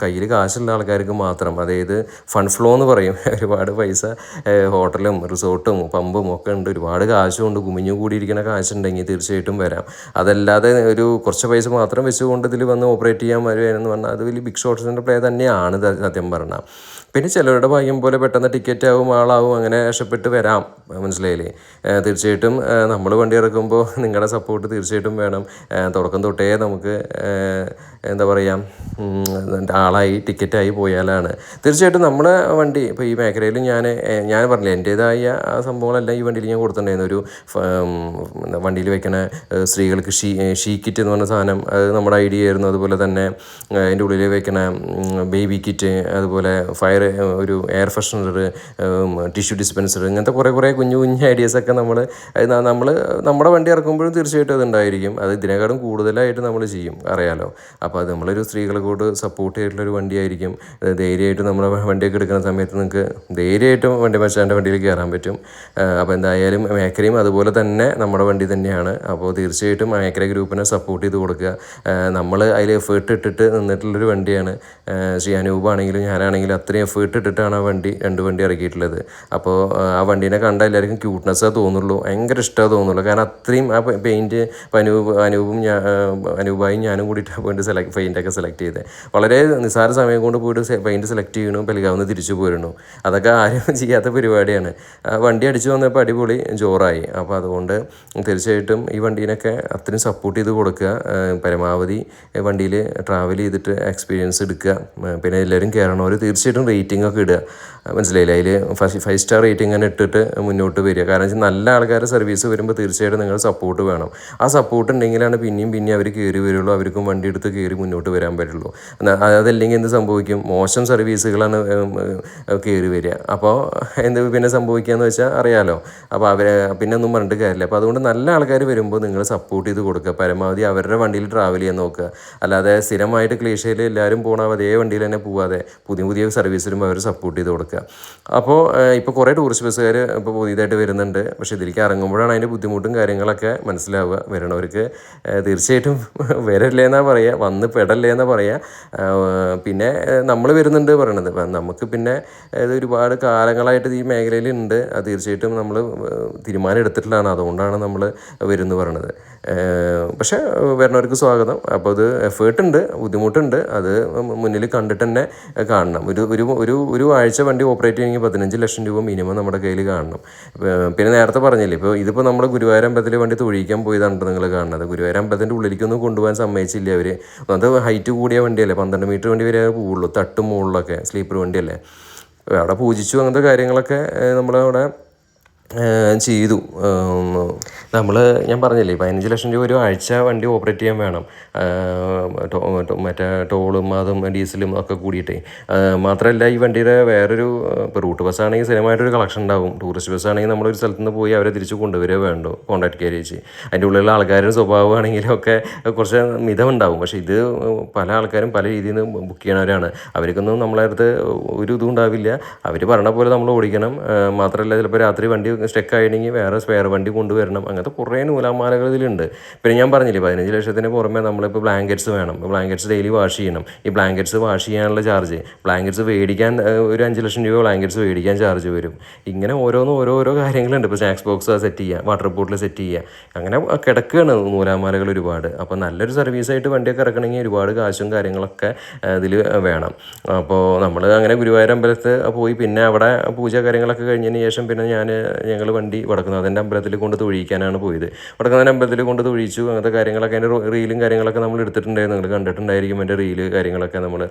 കയ്യിൽ കാശുള്ള ആൾക്കാർക്ക് മാത്രം, അതായത് ഫണ്ട് ഫ്ലോ എന്ന് പറയും. ഒരുപാട് പൈസ ഹോട്ടലും റിസോർട്ടും പമ്പും ഒക്കെ ഉണ്ട്, ഒരുപാട് കാശുണ്ട്, കുമിഞ്ഞു കൂടിയിരിക്കുന്ന കാശുണ്ടെങ്കിൽ തീർച്ചയായിട്ടും വരാം. അതല്ലാതെ ഒരു കുറച്ച് പൈസ മാത്രം വെച്ചുകൊണ്ട് ഇതിൽ വന്ന് ഓപ്പറേറ്റ് ചെയ്യാൻ വരുമെന്ന് പറഞ്ഞാൽ അത് വലിയ ബിഗ് ഷോട്ട്സിൻ്റെ പ്ലേ തന്നെയാണ് സത്യം പറഞ്ഞാൽ. പിന്നെ ചിലരുടെ ഭാഗ്യം പോലെ പെട്ടെന്ന് ടിക്കറ്റ് ആവും, ആളാവും, അങ്ങനെ രക്ഷപ്പെട്ട് വരാം. മനസ്സിലായില്ലേ? തീർച്ചയായിട്ടും നമ്മൾ വണ്ടി ഇറക്കുമ്പോൾ നിങ്ങളുടെ സപ്പോർട്ട് തീർച്ചയായിട്ടും വേണം. തുടക്കം തൊട്ടേ നമുക്ക് എന്താ പറയുക, ആളായി ടിക്കറ്റായി പോയാലാണ് തീർച്ചയായിട്ടും നമ്മുടെ വണ്ടി. ഇപ്പോൾ ഈ മേഖലയിൽ ഞാൻ പറഞ്ഞില്ല, എൻ്റേതായ ആ സംഭവങ്ങളെല്ലാം ഈ വണ്ടിയിൽ ഞാൻ കൊടുത്തിട്ടുണ്ടായിരുന്നു. ഒരു വണ്ടിയിൽ വെക്കണ സ്ത്രീകൾക്ക് ഷീ കിറ്റ് എന്ന് പറഞ്ഞ സാധനം, അത് നമ്മുടെ ഐഡിയ ആയിരുന്നു. അതുപോലെ തന്നെ അതിൻ്റെ ഉള്ളിൽ വെക്കണ ബേബി കിറ്റ്, അതുപോലെ ഒരു എയർ ഫ്രഷ്നർ, ടിഷ്യൂ ഡിസ്പെൻസർ, ഇങ്ങനത്തെ കുറേ കുഞ്ഞു ഐഡിയാസൊക്കെ നമ്മൾ നമ്മുടെ വണ്ടി ഇറക്കുമ്പോഴും തീർച്ചയായിട്ടും അതുണ്ടായിരിക്കും. അത് ഇതിനേക്കാളും കൂടുതലായിട്ട് നമ്മൾ ചെയ്യും, അറിയാലോ. അപ്പോൾ അത് നമ്മളൊരു സ്ത്രീകളെ കൂടെ സപ്പോർട്ട് ചെയ്തിട്ടുള്ളൊരു വണ്ടിയായിരിക്കും. ധൈര്യമായിട്ട് നമ്മുടെ വണ്ടിയൊക്കെ എടുക്കുന്ന സമയത്ത് നിങ്ങൾക്ക് ധൈര്യമായിട്ടും വണ്ടി മച്ചാൻ്റെ വണ്ടിയിൽ കയറാൻ പറ്റും. അപ്പോൾ എന്തായാലും മേക്കരയും അതുപോലെ തന്നെ നമ്മുടെ വണ്ടി തന്നെയാണ്. അപ്പോൾ തീർച്ചയായിട്ടും മേക്കര ഗ്രൂപ്പിനെ സപ്പോർട്ട് ചെയ്ത് കൊടുക്കുക. നമ്മൾ അതിൽ എഫേർട്ട് ഇട്ടിട്ട് നിന്നിട്ടുള്ളൊരു വണ്ടിയാണ്. ശ്രീ അനൂപാണെങ്കിലും ഞാനാണെങ്കിലും അത്രയും എഫേർട്ട് ഇട്ടിട്ടാണ് ആ രണ്ട് വണ്ടി ഇറക്കിയിട്ടുള്ളത്. അപ്പോൾ ആ വണ്ടീനെ കണ്ടാൽ എല്ലാവർക്കും ക്യൂട്ട്നെസ്സാണ് തോന്നുള്ളൂ, ഭയങ്കര ഇഷ്ടമാണ് തോന്നുള്ളൂ. കാരണം അത്രയും ആ പെയിൻറ്റ് അനൂപായും ഞാനും കൂടിയിട്ടാണ് പോയിട്ട് പെയിൻറ്റൊക്കെ സെലക്ട് ചെയ്തത്. വളരെ നിസ്സാര സമയം കൊണ്ട് പോയിട്ട് പെയിൻറ്റ് സെലക്ട് ചെയ്യണു, പെലുകാവുന്ന തിരിച്ചു പോരുന്നു. അതൊക്കെ ആരും ചെയ്യാത്ത പരിപാടിയാണ്. വണ്ടി അടിച്ചു വന്നപ്പോൾ അടിപൊളി ജോറായി. അപ്പോൾ അതുകൊണ്ട് തീർച്ചയായിട്ടും ഈ വണ്ടീനൊക്കെ അത്രയും സപ്പോർട്ട് ചെയ്ത് കൊടുക്കുക. പരമാവധി വണ്ടിയിൽ ട്രാവൽ ചെയ്തിട്ട് എക്സ്പീരിയൻസ് എടുക്കുക. പിന്നെ എല്ലാവരും കയറണവർ തീർച്ചയായിട്ടും റേറ്റിംഗ് ഒക്കെ ഇടുക. മനസ്സിലായില്ല? അതിൽ 5 സ്റ്റാർ റേറ്റിംഗ് തന്നെ ഇട്ടിട്ട് മുന്നോട്ട് വരിക. കാരണം വെച്ചാൽ നല്ല ആൾക്കാരുടെ സർവീസ് വരുമ്പോൾ തീർച്ചയായിട്ടും നിങ്ങൾ സപ്പോർട്ട് വേണം. ആ സപ്പോർട്ട് ഉണ്ടെങ്കിലാണ് പിന്നെയും അവർ കയറി വരുള്ളൂ, അവർക്കും വണ്ടി എടുത്ത് കയറി മുന്നോട്ട് വരാൻ പറ്റുള്ളൂ. അതല്ലെങ്കിൽ എന്ത് സംഭവിക്കും? മോശം സർവീസുകളാണ് കയറി വരിക. അപ്പോൾ എന്ത് പിന്നെ സംഭവിക്കുകയെന്ന് വെച്ചാൽ അറിയാലോ. അപ്പോൾ പിന്നെ ഒന്നും പറഞ്ഞിട്ട് കാര്യമില്ല. അപ്പോൾ അതുകൊണ്ട് നല്ല ആൾക്കാർ വരുമ്പോൾ നിങ്ങൾ സപ്പോർട്ട് ചെയ്ത് കൊടുക്കുക. പരമാവധി അവരുടെ വണ്ടിയിൽ ട്രാവൽ ചെയ്യാൻ നോക്കുക. അല്ലാതെ സ്ഥിരമായിട്ട് ക്ലീഷയിൽ എല്ലാവരും പോകണ അതേ വണ്ടിയിൽ തന്നെ പോവാതെ പുതിയ സർവീസുകൾ വരുമ്പോൾ അവർ സപ്പോർട്ട് ചെയ്ത് കൊടുക്കുക. അപ്പോൾ ഇപ്പോൾ കുറേ ടൂറിസ്റ്റ് ബസ്സുകാർ ഇപ്പോൾ പുതിയതായിട്ട് വരുന്നുണ്ട്. പക്ഷേ ഇതിലേക്ക് ഇറങ്ങുമ്പോഴാണ് അതിൻ്റെ ബുദ്ധിമുട്ടും കാര്യങ്ങളൊക്കെ മനസ്സിലാവുക. വരണവർക്ക് തീർച്ചയായിട്ടും വരല്ലേ എന്നാണ് പറയുക, വന്ന് പെടല്ലേ എന്നാണ് പറയുക. പിന്നെ നമ്മൾ വരുന്നുണ്ട് പറയണത്. നമുക്ക് പിന്നെ ഇത് ഒരുപാട് കാലങ്ങളായിട്ട് ഈ മേഖലയിലുണ്ട്. അത് തീർച്ചയായിട്ടും നമ്മൾ തീരുമാനം എടുത്തിട്ടുള്ളതാണ്. അതുകൊണ്ടാണ് നമ്മൾ വരുന്നു പറയണത്. പക്ഷേ വരണവർക്ക് സ്വാഗതം. അപ്പോൾ അത് എഫേർട്ടുണ്ട്, ബുദ്ധിമുട്ടുണ്ട്. അത് മുന്നിൽ കണ്ടിട്ട് തന്നെ കാണണം. ഒരു ആഴ്ച വണ്ടി ഓപ്പറേറ്റ് ചെയ്യണമെങ്കിൽ 15 ലക്ഷം രൂപ മിനിമം നമ്മുടെ കയ്യിൽ കാണണം. പിന്നെ നേരത്തെ പറഞ്ഞില്ലേ, ഇതിപ്പോൾ നമ്മൾ ഗുരുവായൂർ അമ്പലത്തിൽ വണ്ടി തൊഴിയിക്കാൻ പോയതാണ് നിങ്ങൾ കാണുന്നത്. ഗുരുവായൂർ അമ്പലത്തിൻ്റെ ഉള്ളിലേക്കൊന്നും കൊണ്ടുപോകാൻ സമ്മതിച്ചില്ല അവർ. അത് ഹൈറ്റ് കൂടിയ വണ്ടിയല്ലേ, 12 മീറ്റർ വണ്ടി വരെ പോവുള്ളൂ, തട്ടും മുകളിലൊക്കെ സ്ലീപ്പർ വണ്ടിയല്ലേ. അവിടെ പൂജിച്ചു, അങ്ങനത്തെ കാര്യങ്ങളൊക്കെ നമ്മളവിടെ ചെയ്തു. ഞാൻ പറഞ്ഞില്ലേ 15 ലക്ഷം രൂപ ഒരു ആഴ്ച വണ്ടി ഓപ്പറേറ്റ് ചെയ്യാൻ വേണം. മറ്റേ ടോളും അതും ഡീസലും ഒക്കെ കൂടിയിട്ടേ. മാത്രമല്ല ഈ വണ്ടിയുടെ വേറൊരു, ഇപ്പോൾ റൂട്ട് ബസ്സാണെങ്കിൽ സ്ഥിരമായിട്ടൊരു കളക്ഷൻ ഉണ്ടാവും. ടൂറിസ്റ്റ് ബസ്സാണെങ്കിൽ നമ്മളൊരു സ്ഥലത്ത് നിന്ന് പോയി അവരെ തിരിച്ച് കൊണ്ടുവരിക വേണ്ടോ, കോൺട്രാക്ട് കാരേജ്. അതിൻ്റെ ഉള്ളിലുള്ള ആൾക്കാരും സ്വഭാവമാണെങ്കിലും ഒക്കെ കുറച്ച് മിതമുണ്ടാവും. പക്ഷേ ഇത് പല ആൾക്കാരും പല രീതിയിൽ നിന്ന് ബുക്ക് ചെയ്യണവരാണ്. അവർക്കൊന്നും നമ്മളെ അടുത്ത് ഒരു ഇതും ഉണ്ടാവില്ല. അവർ പറഞ്ഞ പോലെ നമ്മൾ ഓടിക്കണം. മാത്രമല്ല ചിലപ്പോൾ രാത്രി വണ്ടി സ്റ്റക്ക് ആയിട്ടുണ്ടെങ്കിൽ വേറെ സ്പെയർ വണ്ടി കൊണ്ടുവരണം. അങ്ങനത്തെ കുറേ നൂലാമാലകൾ ഇതിലുണ്ട്. പിന്നെ ഞാൻ പറഞ്ഞില്ലേ 15 ലക്ഷത്തിന് പുറമെ നമ്മളിപ്പോൾ ബ്ലാങ്കറ്റ്സ് വേണം. ബ്ലാങ്കറ്റ്സ് ഡെയിലി വാഷ് ചെയ്യണം. ഈ ബ്ലാങ്കറ്റ്സ് വാഷ് ചെയ്യാനുള്ള ചാർജ്, ബ്ലാങ്കറ്റ്സ് മേടിക്കാൻ ഒരു 5 ലക്ഷം രൂപ ബ്ലാങ്കറ്റ്സ് മേടിക്കാൻ ചാർജ് വരും. ഇങ്ങനെ ഓരോരോ കാര്യങ്ങളുണ്ട്. ഇപ്പോൾ സ്നാക്സ് ബോക്സ് സെറ്റ് ചെയ്യുക, വാട്ടർ ബോട്ടിൽ സെറ്റ് ചെയ്യുക, അങ്ങനെ കിടക്കുകയാണ് നൂലാമാലകൾ ഒരുപാട്. അപ്പോൾ നല്ലൊരു സർവീസായിട്ട് വണ്ടിയൊക്കെ ഇറക്കണമെങ്കിൽ ഒരുപാട് കാശും കാര്യങ്ങളൊക്കെ ഇതിൽ വേണം. അപ്പോൾ നമ്മൾ അങ്ങനെ ഗുരുവായൂർ അമ്പലത്തിൽ പോയി പിന്നെ അവിടെ പൂജ കാര്യങ്ങളൊക്കെ കഴിഞ്ഞതിന് ശേഷം പിന്നെ ഞങ്ങൾ വണ്ടി വടക്കുന്നാഥൻ്റെ അമ്പലത്തിൽ കൊണ്ട് തൊഴിയിക്കാനാണ് പോയത്. വടക്കുന്നാഥൻ്റെ അമ്പലത്തിൽ കൊണ്ട് തൊഴിച്ചു. അങ്ങനത്തെ കാര്യങ്ങളൊക്കെ, അതിൻ്റെ റീലും കാര്യങ്ങളൊക്കെ നമ്മൾ എടുത്തിട്ടുണ്ടായിരുന്നു. നിങ്ങൾ കണ്ടിട്ടുണ്ടായിരിക്കും എൻ്റെ റീല് കാര്യങ്ങളൊക്കെ നമ്മൾ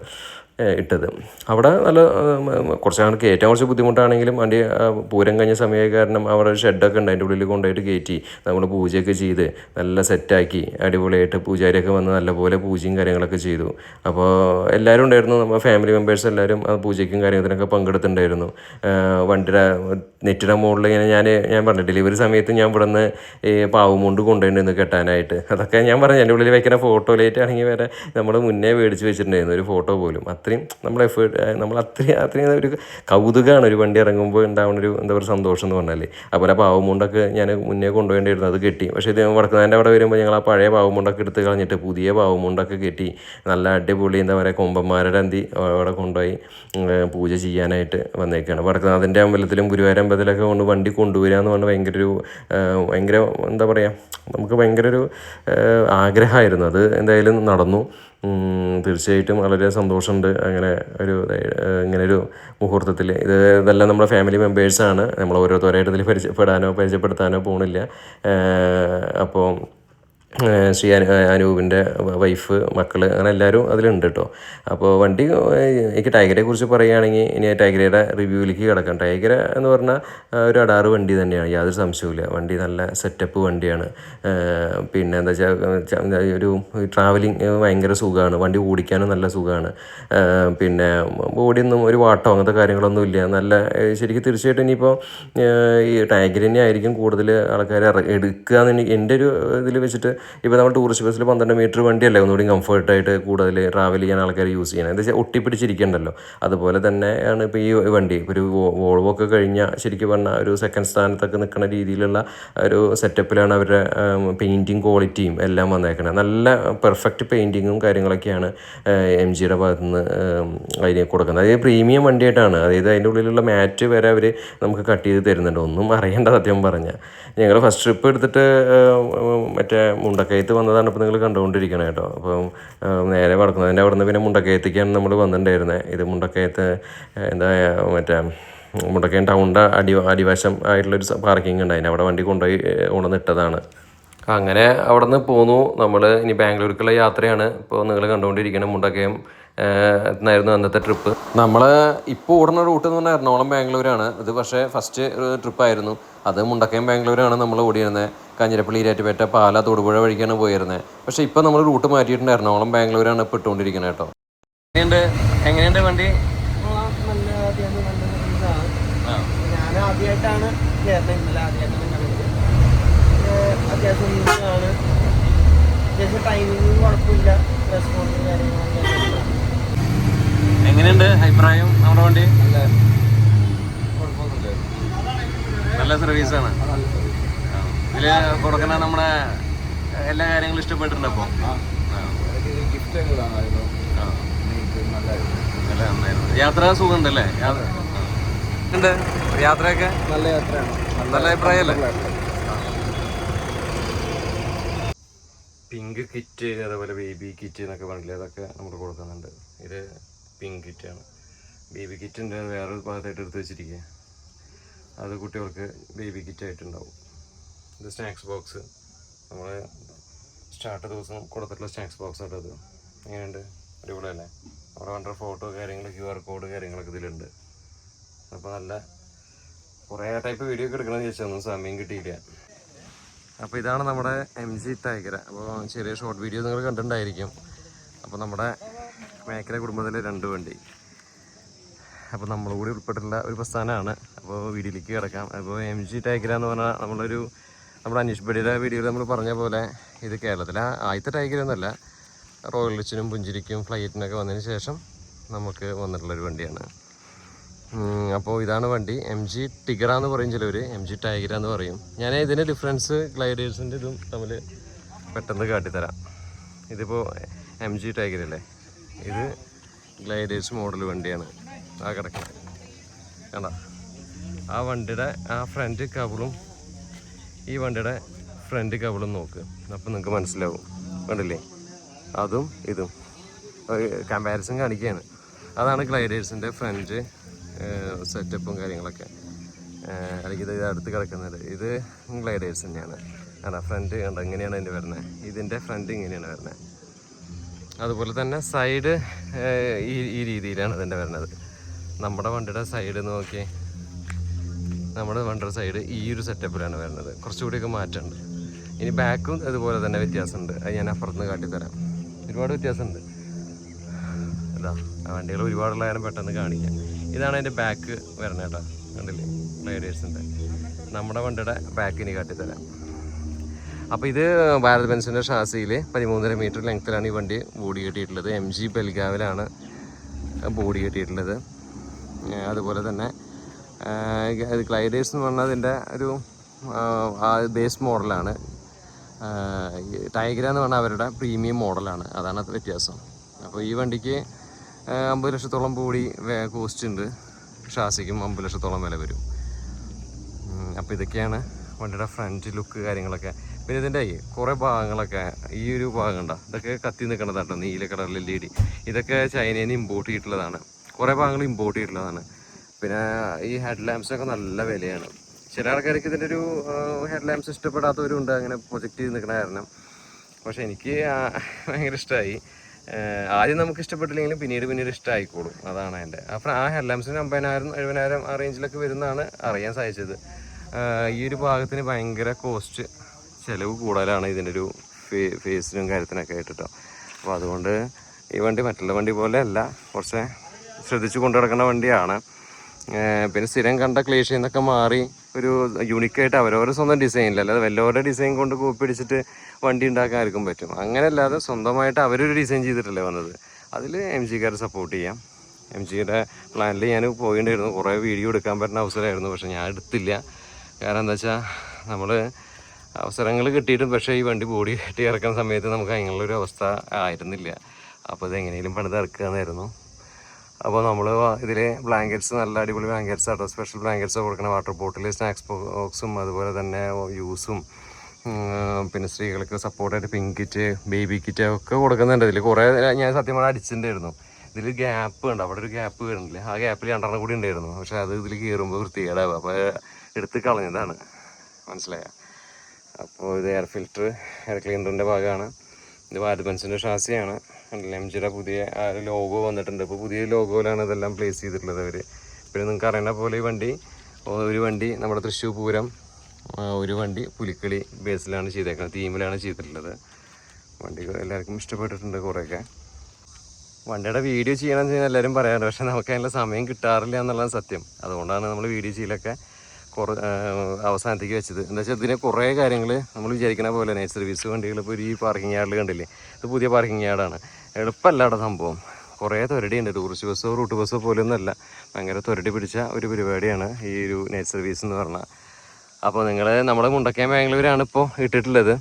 ഇട്ടത്. അവിടെ നല്ല കുറച്ച് ഞങ്ങൾക്ക് കയറ്റാൻ കുറച്ച് ബുദ്ധിമുട്ടാണെങ്കിലും വണ്ടി പൂരം കഴിഞ്ഞ സമയമായ കാരണം അവിടെ ഒരു ഷെഡൊക്കെ ഉണ്ട്, അതിൻ്റെ ഉള്ളിൽ കൊണ്ടുപോയിട്ട് കയറ്റി നമ്മൾ പൂജയൊക്കെ ചെയ്ത് നല്ല സെറ്റാക്കി അടിപൊളിയായിട്ട് പൂജാരിയൊക്കെ വന്ന് നല്ലപോലെ പൂജയും കാര്യങ്ങളൊക്കെ ചെയ്തു. അപ്പോൾ എല്ലാവരും ഉണ്ടായിരുന്നു, നമ്മൾ ഫാമിലി മെമ്പേഴ്സ് എല്ലാവരും ആ പൂജയ്ക്കും കാര്യത്തിനൊക്കെ പങ്കെടുത്തിട്ടുണ്ടായിരുന്നു. വണ്ടിയുടെ നെറ്റിയുടെ മുകളിൽ ഇങ്ങനെ ഞാൻ പറഞ്ഞു ഡെലിവറി സമയത്ത് ഞാൻ ഇവിടെ നിന്ന് പാവുമുണ്ട് കൊണ്ടുപോയിട്ടുണ്ടായിരുന്നു കെട്ടാനായിട്ട്. അതൊക്കെ ഞാൻ പറഞ്ഞു എൻ്റെ ഉള്ളിൽ വയ്ക്കുന്ന ഫോട്ടോയിലേറ്റ് ആണെങ്കിൽ വരെ നമ്മൾ മുന്നേ മേടിച്ച് വെച്ചിട്ടുണ്ടായിരുന്നു ഒരു ഫോട്ടോ പോലും. അത്രയും നമ്മൾ അത്രയും ഒരു കൗതുകമാണ് ഒരു വണ്ടി ഇറങ്ങുമ്പോൾ ഉണ്ടാവുന്ന ഒരു എന്താ പറയുക സന്തോഷം എന്ന് പറഞ്ഞാൽ. അതുപോലെ പാവുമുണ്ടൊക്കെ ഞാൻ മുന്നേ കൊണ്ടുപോയിട്ടുണ്ടായിരുന്നു, അത് കെട്ടി. പക്ഷേ ഇത് വടക്കുന്നാഥൻ്റെ അവിടെ വരുമ്പോൾ ഞങ്ങൾ ആ പഴയ പാവുമുണ്ടൊക്കെ എടുത്ത് കളഞ്ഞിട്ട് പുതിയ പാവുമുണ്ടൊക്കെ കെട്ടി നല്ല അടിപൊളി എന്താ പറയുക കൊമ്പന്മാരുടെ അന്തി അവിടെ കൊണ്ടുപോയി പൂജ ചെയ്യാനായിട്ട് വന്നേക്കാണ്. വടക്കുന്നാഥൻ്റെ അമ്പലത്തിലും ഗുരുവായൂർ അമ്പലത്തിലൊക്കെ കൊണ്ട് വണ്ടി കൊണ്ടുവരിക എന്ന് പറഞ്ഞാൽ ഭയങ്കര എന്താ പറയുക, നമുക്ക് ഭയങ്കര ഒരു ആഗ്രഹമായിരുന്നു. അത് എന്തായാലും നടന്നു. തീർച്ചയായിട്ടും വളരെ സന്തോഷമുണ്ട് അങ്ങനെ ഇങ്ങനൊരു മുഹൂർത്തത്തിൽ. ഇതെല്ലാം നമ്മുടെ ഫാമിലി മെമ്പേഴ്സാണ്. നമ്മൾ ഓരോരുത്തരായിട്ട് ഇതിൽ പരിചയപ്പെടുത്താനോ പോകണില്ല. അപ്പോൾ ശ്രീ അനൂപിൻ്റെ വൈഫ്, മക്കൾ, അങ്ങനെ എല്ലാവരും അതിലുണ്ട് കേട്ടോ. അപ്പോൾ വണ്ടി എനിക്ക് ടൈഗറെ കുറിച്ച് പറയുകയാണെങ്കിൽ ഇനി ടൈഗറയുടെ റിവ്യൂവിലേക്ക് കിടക്കാം. ടൈഗർ എന്ന് പറഞ്ഞാൽ ഒരു അടാറ് വണ്ടി തന്നെയാണ്, യാതൊരു സംശയവുമില്ല. വണ്ടി നല്ല സെറ്റപ്പ് വണ്ടിയാണ്. പിന്നെ എന്താ വെച്ചാൽ ഒരു ട്രാവലിംഗ് ഭയങ്കര സുഖമാണ്, വണ്ടി ഓടിക്കാനും നല്ല സുഖമാണ്. പിന്നെ ബോഡിയൊന്നും ഒരു വാട്ടോ അങ്ങനത്തെ കാര്യങ്ങളൊന്നും ഇല്ല. നല്ല ശരിക്കും തീർച്ചയായിട്ടും ഇനിയിപ്പോൾ ഈ ടൈഗറിനെ ആയിരിക്കും കൂടുതൽ ആൾക്കാർ എടുക്കുക എന്ന് എൻ്റെ ഒരു ഇതിൽ വെച്ചിട്ട്. ഇപ്പോൾ നമ്മൾ ടൂറിസ്റ്റ് ബസ്സിൽ 12 മീറ്റർ വണ്ടിയല്ലേ ഒന്നുകൂടി കംഫർട്ടായിട്ട് കൂടുതൽ ട്രാവൽ ചെയ്യാൻ ആൾക്കാർ യൂസ് ചെയ്യണം. എന്താ വെച്ചാൽ ഒട്ടിപ്പിടിച്ചിരിക്കണ്ടല്ലോ. അതുപോലെ തന്നെയാണ് ഇപ്പോൾ ഈ വണ്ടി. ഒരു വോൾവോ ഒക്കെ കഴിഞ്ഞാൽ ശരിക്കും പറഞ്ഞാൽ ഒരു സെക്കൻഡ് സ്ഥാനത്തൊക്കെ നിൽക്കുന്ന രീതിയിലുള്ള ഒരു സെറ്റപ്പിലാണ് അവരുടെ പെയിൻറ്റിങ് ക്വാളിറ്റിയും എല്ലാം വന്നേക്കുന്നത്. നല്ല പെർഫെക്റ്റ് പെയിൻറ്റിങ്ങും കാര്യങ്ങളൊക്കെയാണ് MGയുടെ ഭാഗത്തു നിന്ന് അതിന് കൊടുക്കുന്നത്. അതായത് പ്രീമിയം വണ്ടിയായിട്ടാണ്. അതായത് അതിൻ്റെ ഉള്ളിലുള്ള മാറ്റ് വരെ അവർ നമുക്ക് കട്ട് ചെയ്ത് തരുന്നുണ്ട്. ഒന്നും അറിയേണ്ട സത്യം പറഞ്ഞാൽ. ഞങ്ങൾ ഫസ്റ്റ് ട്രിപ്പ് എടുത്തിട്ട് മറ്റേ മുണ്ടക്കയത്ത് വന്നതാണ് ഇപ്പോൾ നിങ്ങൾ കണ്ടുകൊണ്ടിരിക്കണം കേട്ടോ. അപ്പം നേരെ വടക്കുന്നതിൻ്റെ അവിടെ നിന്ന് പിന്നെ മുണ്ടക്കയത്തേക്കാണ് നമ്മൾ വന്നിട്ടുണ്ടായിരുന്നത്. ഇത് മുണ്ടക്കയത്ത് എന്താ മറ്റേ മുണ്ടക്കയം ടൗണിൻ്റെ അടിവശം ആയിട്ടുള്ളൊരു പാർക്കിംഗ് ഉണ്ട്, അതിന് അവിടെ വണ്ടി കൊണ്ടുപോയി കൊണ്ടുവന്നിട്ടതാണ്. അങ്ങനെ അവിടെ നിന്ന് പോന്നു. നമ്മൾ ഇനി ബാംഗ്ലൂർക്കുള്ള യാത്രയാണ് ഇപ്പോൾ നിങ്ങൾ കണ്ടുകൊണ്ടിരിക്കണം. മുണ്ടക്കയം എന്നായിരുന്നു അന്നത്തെ ട്രിപ്പ്. നമ്മൾ ഇപ്പോൾ ഓടുന്ന റൂട്ട് എന്ന് പറഞ്ഞാൽ എറണാകുളം ബാംഗ്ലൂരാണ്. ഇത് പക്ഷേ ഫസ്റ്റ് ട്രിപ്പായിരുന്നു. അത് മുണ്ടക്കയം ബാംഗ്ലൂരാണ് നമ്മൾ ഓടിയിരുന്നത്. കാഞ്ഞിരപ്പള്ളി, ഈരാറ്റുപേട്ട, പാല, തൊടുപുഴ വഴിക്കാണ് പോയിരുന്നത്. പക്ഷേ ഇപ്പോൾ നമ്മൾ റൂട്ട് മാറ്റിയിട്ടുണ്ട്, എറണാകുളം ബാംഗ്ലൂരാണ് ഇപ്പോൾ ഇട്ടുകൊണ്ടിരിക്കുന്നത് കേട്ടോ. എങ്ങനെയുണ്ട് വണ്ടി? ഞാൻ ആദ്യമായിട്ടാണ് കയറുന്നത്, അത്യാവശ്യം ആണ്. അത്യാവശ്യം ടൈമിങ്ങും കുഴപ്പമില്ല, റെസ്പോൺസും കാര്യങ്ങളൊക്കെ. എങ്ങനെയുണ്ട് അഭിപ്രായം നമ്മുടെ വണ്ടി? നല്ല സർവീസാണ്. ഇതില് കൊടുക്കുന്ന നമ്മുടെ എല്ലാ കാര്യങ്ങളും ഇഷ്ടപ്പെട്ടിട്ടുണ്ട്. അപ്പോൾ നല്ല നന്നായിരുന്നു. യാത്ര സുഖമുണ്ടല്ലേ? ഉണ്ട് യാത്രയൊക്കെ നല്ല യാത്രയാണ്. നല്ല അഭിപ്രായമല്ലേ? പിങ്ക് കിറ്റ്, അതേപോലെ ബേബി കിറ്റ് എന്നൊക്കെ പറഞ്ഞില്ലേ, അതൊക്കെ നമ്മൾ കൊടുക്കുന്നുണ്ട്. ഇത് പിങ്ക് കിറ്റാണ്. ബേബി കിറ്റിൻ്റെ വേറൊരു ഭാഗത്തായിട്ട് എടുത്ത് വെച്ചിരിക്കുക, അത് കുട്ടികൾക്ക് ബേബി കിറ്റായിട്ടുണ്ടാവും. ഇത് സ്നാക്സ് ബോക്സ്, നമ്മൾ സ്റ്റാർട്ട് ദിവസം കൊടുത്തിട്ടുള്ള സ്നാക്സ് ബോക്സ് ആട്ടോ അത്. എങ്ങനെയുണ്ട്? അടിപൊളി അല്ലേ? അവിടെ വേണ്ട ഫോട്ടോ കാര്യങ്ങൾ, QR കോഡ് കാര്യങ്ങളൊക്കെ ഇതിലുണ്ട്. അപ്പോൾ നല്ല കുറേ ടൈപ്പ് വീഡിയോ ഒക്കെ എടുക്കണമെന്ന് ചോദിച്ചാൽ സമയം കിട്ടിയില്ല. അപ്പോൾ ഇതാണ് നമ്മുടെ MG ടൈഗർ. അപ്പോൾ ചെറിയ ഷോർട്ട് വീഡിയോ നിങ്ങൾ കണ്ടിട്ടുണ്ടായിരിക്കും. അപ്പോൾ നമ്മുടെ മേഖല കുടുംബത്തിലെ 2 വണ്ടി, അപ്പോൾ നമ്മൾ കൂടി ഉൾപ്പെട്ടിട്ടുള്ള ഒരു പ്രസ്ഥാനമാണ്. അപ്പോൾ വീഡിയോയിലേക്ക് കിടക്കാം. അപ്പോൾ MG ടൈഗർ എന്ന് പറഞ്ഞാൽ നമ്മുടെ അനീഷ് ബഡിയുടെ വീഡിയോയിൽ നമ്മൾ പറഞ്ഞ പോലെ ഇത് കേരളത്തിലെ ആദ്യത്തെ ടൈഗർ എന്നല്ല, റോയൽ റിച്ചിനും പുഞ്ചിരിക്കും ഫ്ലൈറ്റിനൊക്കെ വന്നതിന് ശേഷം നമുക്ക് വന്നിട്ടുള്ളൊരു വണ്ടിയാണ്. അപ്പോൾ ഇതാണ് വണ്ടി. MG ടിഗറ എന്ന് പറയും ചിലവർ, MG ടൈഗർ എന്ന് പറയും. ഞാൻ ഇതിൻ്റെ ഡിഫറൻസ് ഗ്ലൈഡേഴ്സിൻ്റെ ഇതും തമ്മിൽ പെട്ടെന്ന് കാട്ടിത്തരാം. ഇതിപ്പോൾ MG ടൈഗർ അല്ലേ, ഇത് ഗ്ലൈഡേഴ്സ് മോഡൽ വണ്ടിയാണ്. ആ കിടക്കുന്നത് കണ്ട, ആ വണ്ടിയുടെ ആ ഫ്രണ്ട് കവിളും ഈ വണ്ടിയുടെ ഫ്രണ്ട് കവിളും നോക്ക്, അപ്പോൾ നിങ്ങൾക്ക് മനസ്സിലാവും. കണ്ടില്ലേ, അതും ഇതും കമ്പാരിസൺ കാണിക്കുകയാണ്. അതാണ് ഗ്ലൈഡേഴ്സിൻ്റെ ഫ്രണ്ട് സെറ്റപ്പും കാര്യങ്ങളൊക്കെ. അല്ലെങ്കിൽ ഇത് അടുത്ത് കിടക്കുന്നത് ഇത് ഗ്ലൈഡേഴ്സ് തന്നെയാണ്. കാരണം ഫ്രണ്ട് കണ്ട ഇങ്ങനെയാണ് അതിൻ്റെ വരുന്നത്, ഇതിൻ്റെ ഫ്രണ്ട് ഇങ്ങനെയാണ് വരുന്നത്. അതുപോലെ തന്നെ സൈഡ് ഈ രീതിയിലാണ് ഇതിൻ്റെ വരുന്നത്. നമ്മുടെ വണ്ടിയുടെ സൈഡ് നോക്കി, നമ്മുടെ വണ്ടിയുടെ സൈഡ് ഈ ഒരു സെറ്റപ്പിലാണ് വരുന്നത്. കുറച്ചുകൂടിയൊക്കെ മാറ്റമുണ്ട്. ഇനി ബാക്കും അതുപോലെ തന്നെ വ്യത്യാസമുണ്ട്. അത് ഞാൻ അപ്പുറത്തുനിന്ന് കാട്ടിത്തരാം. ഒരുപാട് വ്യത്യാസമുണ്ട്. അതാ വണ്ടികൾ ഒരുപാടുള്ള കാര്യം പെട്ടെന്ന് കാണിക്കാം. ഇതാണ് അതിൻ്റെ ബാക്ക് വരണേ കേട്ടോ, കണ്ടില്ലേ, ഗ്ലൈഡേഴ്സിൻ്റെ. നമ്മുടെ വണ്ടിയുടെ ബാക്കിന് കാട്ടിത്തരാം. അപ്പോൾ ഇത് ഭാരത് ബെൻസിൻ്റെ ഷാസിയിൽ 13.5 മീറ്റർ ലെങ്ത്തിലാണ് ഈ വണ്ടി ബോഡി കെട്ടിയിട്ടുള്ളത്. MG ബെൽഗാവിലാണ് ബോഡി കെട്ടിയിട്ടുള്ളത്. അതുപോലെ തന്നെ ഗ്ലൈഡേഴ്സ് എന്ന് പറഞ്ഞാൽ അതിൻ്റെ ഒരു ബേസ് മോഡലാണ്. ടൈഗർ എന്ന് പറഞ്ഞാൽ അവരുടെ പ്രീമിയം മോഡലാണ്. അതാണ് അത് വ്യത്യാസം. അപ്പോൾ ഈ വണ്ടിക്ക് 50 ലക്ഷത്തോളം ബോഡി കോസ്റ്റ് ഉണ്ട്. ഷാസിക്കും 50 ലക്ഷത്തോളം വില വരും. അപ്പോൾ ഇതൊക്കെയാണ് വണ്ടിയുടെ ഫ്രണ്ട് ലുക്ക് കാര്യങ്ങളൊക്കെ. പിന്നെ ഇതിൻ്റെ കുറേ ഭാഗങ്ങളൊക്കെ, ഈ ഒരു ഭാഗം ഉണ്ടോ, ഇതൊക്കെ കത്തി നിൽക്കുന്നതാട്ടോ, നീല കളറിൽ LED. ഇതൊക്കെ ചൈനയിൽ നിന്ന് ഇമ്പോർട്ട് ചെയ്തിട്ടുള്ളതാണ്. കുറേ ഭാഗങ്ങൾ ഇമ്പോർട്ട് ചെയ്തിട്ടുള്ളതാണ്. പിന്നെ ഈ ഹെഡ് ലാമ്പ്സൊക്കെ നല്ല വിലയാണ്. ചില ആൾക്കാർക്ക് ഇതിൻ്റെ ഒരു ഹെഡ് ലാമ്പ്സ് ഇഷ്ടപ്പെടാത്തവരുണ്ട്, അങ്ങനെ പ്രൊജക്റ്റ് ചെയ്ത് നിൽക്കണ കാരണം. പക്ഷേ എനിക്ക് ഭയങ്കര ഇഷ്ടമായി. ആദ്യം നമുക്ക് ഇഷ്ടപ്പെട്ടില്ലെങ്കിലും പിന്നീട് ഇഷ്ടമായിക്കോളും. അതാണ് എൻ്റെ. അപ്പോൾ ആ ഹെഡ് ലാമ്പ്സിന് 50,000-70,000 ആ റേഞ്ചിലൊക്കെ വരുന്നതാണ് അറിയാൻ സാധിച്ചത്. ഈ ഒരു ഭാഗത്തിന് ഭയങ്കര കോസ്റ്റ്, ചിലവ് കൂടുതലാണ് ഇതിൻ്റെ ഒരു ഫേസിനും കാര്യത്തിനൊക്കെ ആയിട്ടോ. അപ്പോൾ അതുകൊണ്ട് ഈ വണ്ടി മറ്റുള്ള വണ്ടി പോലെ അല്ല, കുറച്ച് ശ്രദ്ധിച്ച് കൊണ്ടു നടക്കുന്ന വണ്ടിയാണ്. പിന്നെ സ്ഥിരം കണ്ട ക്ലേഷ്യയിൽ നിന്നൊക്കെ മാറി ഒരു യൂണിക്കായിട്ട് അവരവരുടെ സ്വന്തം ഡിസൈനില്ല, അല്ലാതെ വല്ലവരുടെ ഡിസൈൻ കൊണ്ട് കോപ്പി അടിച്ചിട്ട് വണ്ടി ഉണ്ടാക്കാൻ ആർക്കും പറ്റും. അങ്ങനെയല്ലാതെ സ്വന്തമായിട്ട് അവരൊരു ഡിസൈൻ ചെയ്തിട്ടല്ലേ വന്നത്. അതിൽ MGക്കാരെ സപ്പോർട്ട് ചെയ്യാം. MGയുടെ പ്ലാനിൽ ഞാൻ പോയിട്ടുണ്ടായിരുന്നു, കുറേ വീഡിയോ എടുക്കാൻ പറ്റുന്ന അവസരമായിരുന്നു. പക്ഷേ ഞാൻ എടുത്തില്ല. കാരണം എന്താ വെച്ചാൽ നമ്മൾ അവസരങ്ങൾ കിട്ടിയിട്ടും പക്ഷേ ഈ വണ്ടി ബോഡി കെട്ടി ഇറക്കുന്ന സമയത്ത് നമുക്ക് അതിനുള്ളൊരു അവസ്ഥ ആയിരുന്നില്ല. അപ്പോൾ ഇത് എങ്ങനെയും പണിത് ഇറക്കുകയെന്നായിരുന്നു. അപ്പോൾ നമ്മൾ ഇതിൽ ബ്ലാങ്കറ്റ്സ്, നല്ല അടിപൊളി ബ്ലാങ്കറ്റ്സ് ആട്ടോ, സ്പെഷ്യൽ ബ്ലാങ്കറ്റ്സ് കൊടുക്കണം. വാട്ടർ ബോട്ടിൽ, സ്നാക്സ് ബോക്സും അതുപോലെ തന്നെ യൂസും, പിന്നെ സ്ത്രീകൾക്ക് സപ്പോർട്ടായിട്ട് പിങ്ക് കിറ്റ്, ബേബി കിറ്റ് ഒക്കെ കൊടുക്കുന്നുണ്ട്. ഇതിൽ കുറേ ഞാൻ സത്യം പറഞ്ഞാൽ അടിച്ചിട്ടുണ്ടായിരുന്നു. ഇതിൽ ഗ്യാപ്പ് ഉണ്ട്, അവിടെ ഒരു ഗ്യാപ്പ് വരുന്നില്ല, ആ ഗ്യാപ്പിൽ 2 കൂടി ഉണ്ടായിരുന്നു. പക്ഷേ അത് ഇതിൽ കയറുമ്പോൾ വൃത്തികേടാവും. അപ്പോൾ എടുത്ത് കളഞ്ഞതാണ്, മനസ്സിലായ. അപ്പോൾ ഇത് എയർ ഫിൽറ്റർ, എയർ ക്ലീനറിൻ്റെ ഭാഗമാണ്. ഇത് ഭാരത് ബെൻസിൻ്റെ ഷാസിയാണ്. MGയുടെ പുതിയ ലോഗോ വന്നിട്ടുണ്ട്. ഇപ്പോൾ പുതിയ ലോഗോയിലാണ് ഇതെല്ലാം പ്ലേസ് ചെയ്തിട്ടുള്ളത് അവർ. പിന്നെ നിങ്ങൾക്ക് അറിയുന്ന പോലെ ഈ വണ്ടി, ഒരു വണ്ടി നമ്മുടെ തൃശ്ശൂർ പൂരം, ഒരു വണ്ടി പുലിക്കളി ബേസിലാണ് ചെയ്തേക്കുന്നത്, തീമിലാണ് ചെയ്തിട്ടുള്ളത്. വണ്ടി എല്ലാവർക്കും ഇഷ്ടപ്പെട്ടിട്ടുണ്ട് കുറേയൊക്കെ. വണ്ടിയുടെ വീഡിയോ ചെയ്യണമെന്ന് വെച്ചാൽ എല്ലാവരും പറയാറുണ്ട്, പക്ഷേ നമുക്ക് അതിനുള്ള സമയം കിട്ടാറില്ല എന്നുള്ളതാണ് സത്യം. അതുകൊണ്ടാണ് നമ്മൾ വീഡിയോ ചെയ്യലൊക്കെ അവസാനത്തേക്ക് വെച്ചത്. എന്താ വെച്ചാൽ ഇതിന് കുറേ കാര്യങ്ങൾ നമ്മൾ വിചാരിക്കുന്ന പോലെ നൈറ്റ് സർവീസ് വണ്ടികൾ ഇപ്പോൾ ഈ പാർക്കിംഗ് യാർഡിൽ കണ്ടില്ലേ, ഇത് പുതിയ പാർക്കിംഗ് യാർഡാണ്. എളുപ്പമല്ല അവിടെ സംഭവം. കുറേ തൊരടിയുണ്ട്. ടൂറിസ്റ്റ് ബസ്സോ റൂട്ട് ബസ്സോ പോലെയൊന്നുമല്ല, ഭയങ്കര തൊരടി പിടിച്ച ഒരു പരിപാടിയാണ് ഈ ഒരു നൈറ്റ് സർവീസ് എന്ന് പറഞ്ഞാൽ. അപ്പോൾ നിങ്ങൾ നമ്മുടെ മുണ്ടക്കയം ബാംഗ്ലൂരാണ് ഇപ്പോൾ ഇട്ടിട്ടുള്ളത്.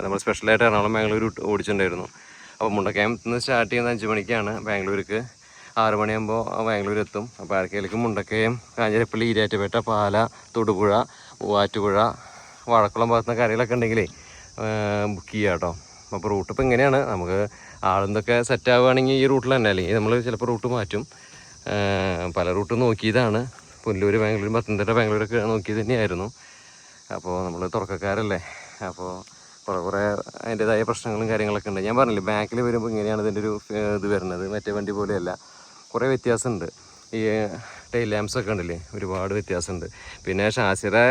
നമ്മൾ സ്പെഷ്യലായിട്ട് എറണാകുളം ബാംഗ്ലൂർ ഓടിച്ചിട്ടുണ്ടായിരുന്നു. അപ്പോൾ മുണ്ടക്കയം നിന്ന് സ്റ്റാർട്ട് ചെയ്യുന്ന 5 മണിക്കാണ്, ബാംഗ്ലൂർക്ക് 6 മണിയാകുമ്പോൾ ബാംഗ്ലൂർ എത്തും. അപ്പോൾ ആർക്കെങ്കിലും മുണ്ടക്കയം, കാഞ്ഞിരപ്പള്ളി, ഈരാറ്റുപേട്ട, പാല, തൊടുപുഴ, മൂവാറ്റുപുഴ, വാഴക്കുളം ഭാഗത്തുനിന്ന് കാര്യങ്ങളൊക്കെ ഉണ്ടെങ്കിലേ ബുക്ക് ചെയ്യാം കേട്ടോ. അപ്പോൾ റൂട്ട് ഇപ്പോൾ ഇങ്ങനെയാണ്. നമുക്ക് ആളെന്തൊക്കെ സെറ്റ് ആവുകയാണെങ്കിൽ ഈ റൂട്ടിൽ തന്നെ, അല്ലെങ്കിൽ നമ്മൾ ചിലപ്പോൾ റൂട്ട് മാറ്റും. പല റൂട്ട് നോക്കിയതാണ്. പുനലൂർ ബാംഗ്ലൂർ, പത്തനംതിട്ട ബാംഗ്ലൂരൊക്കെ നോക്കിയത് തന്നെയായിരുന്നു. അപ്പോൾ നമ്മൾ തുടക്കക്കാരല്ലേ, അപ്പോൾ കുറേ അതിൻ്റെതായ പ്രശ്നങ്ങളും കാര്യങ്ങളൊക്കെ ഉണ്ട്. ഞാൻ പറഞ്ഞില്ലേ, ബാക്കിൽ വരുമ്പോൾ ഇങ്ങനെയാണ് ഇതിൻ്റെ ഒരു ഇത് വരുന്നത്, മറ്റേ വണ്ടി പോലെയല്ല. കുറേ വ്യത്യാസമുണ്ട്. ഈ ടെയിൽ ലാംപ്സൊക്കെ ഉണ്ടല്ലേ, ഒരുപാട് വ്യത്യാസമുണ്ട്. പിന്നെ ഷാസിയുടെ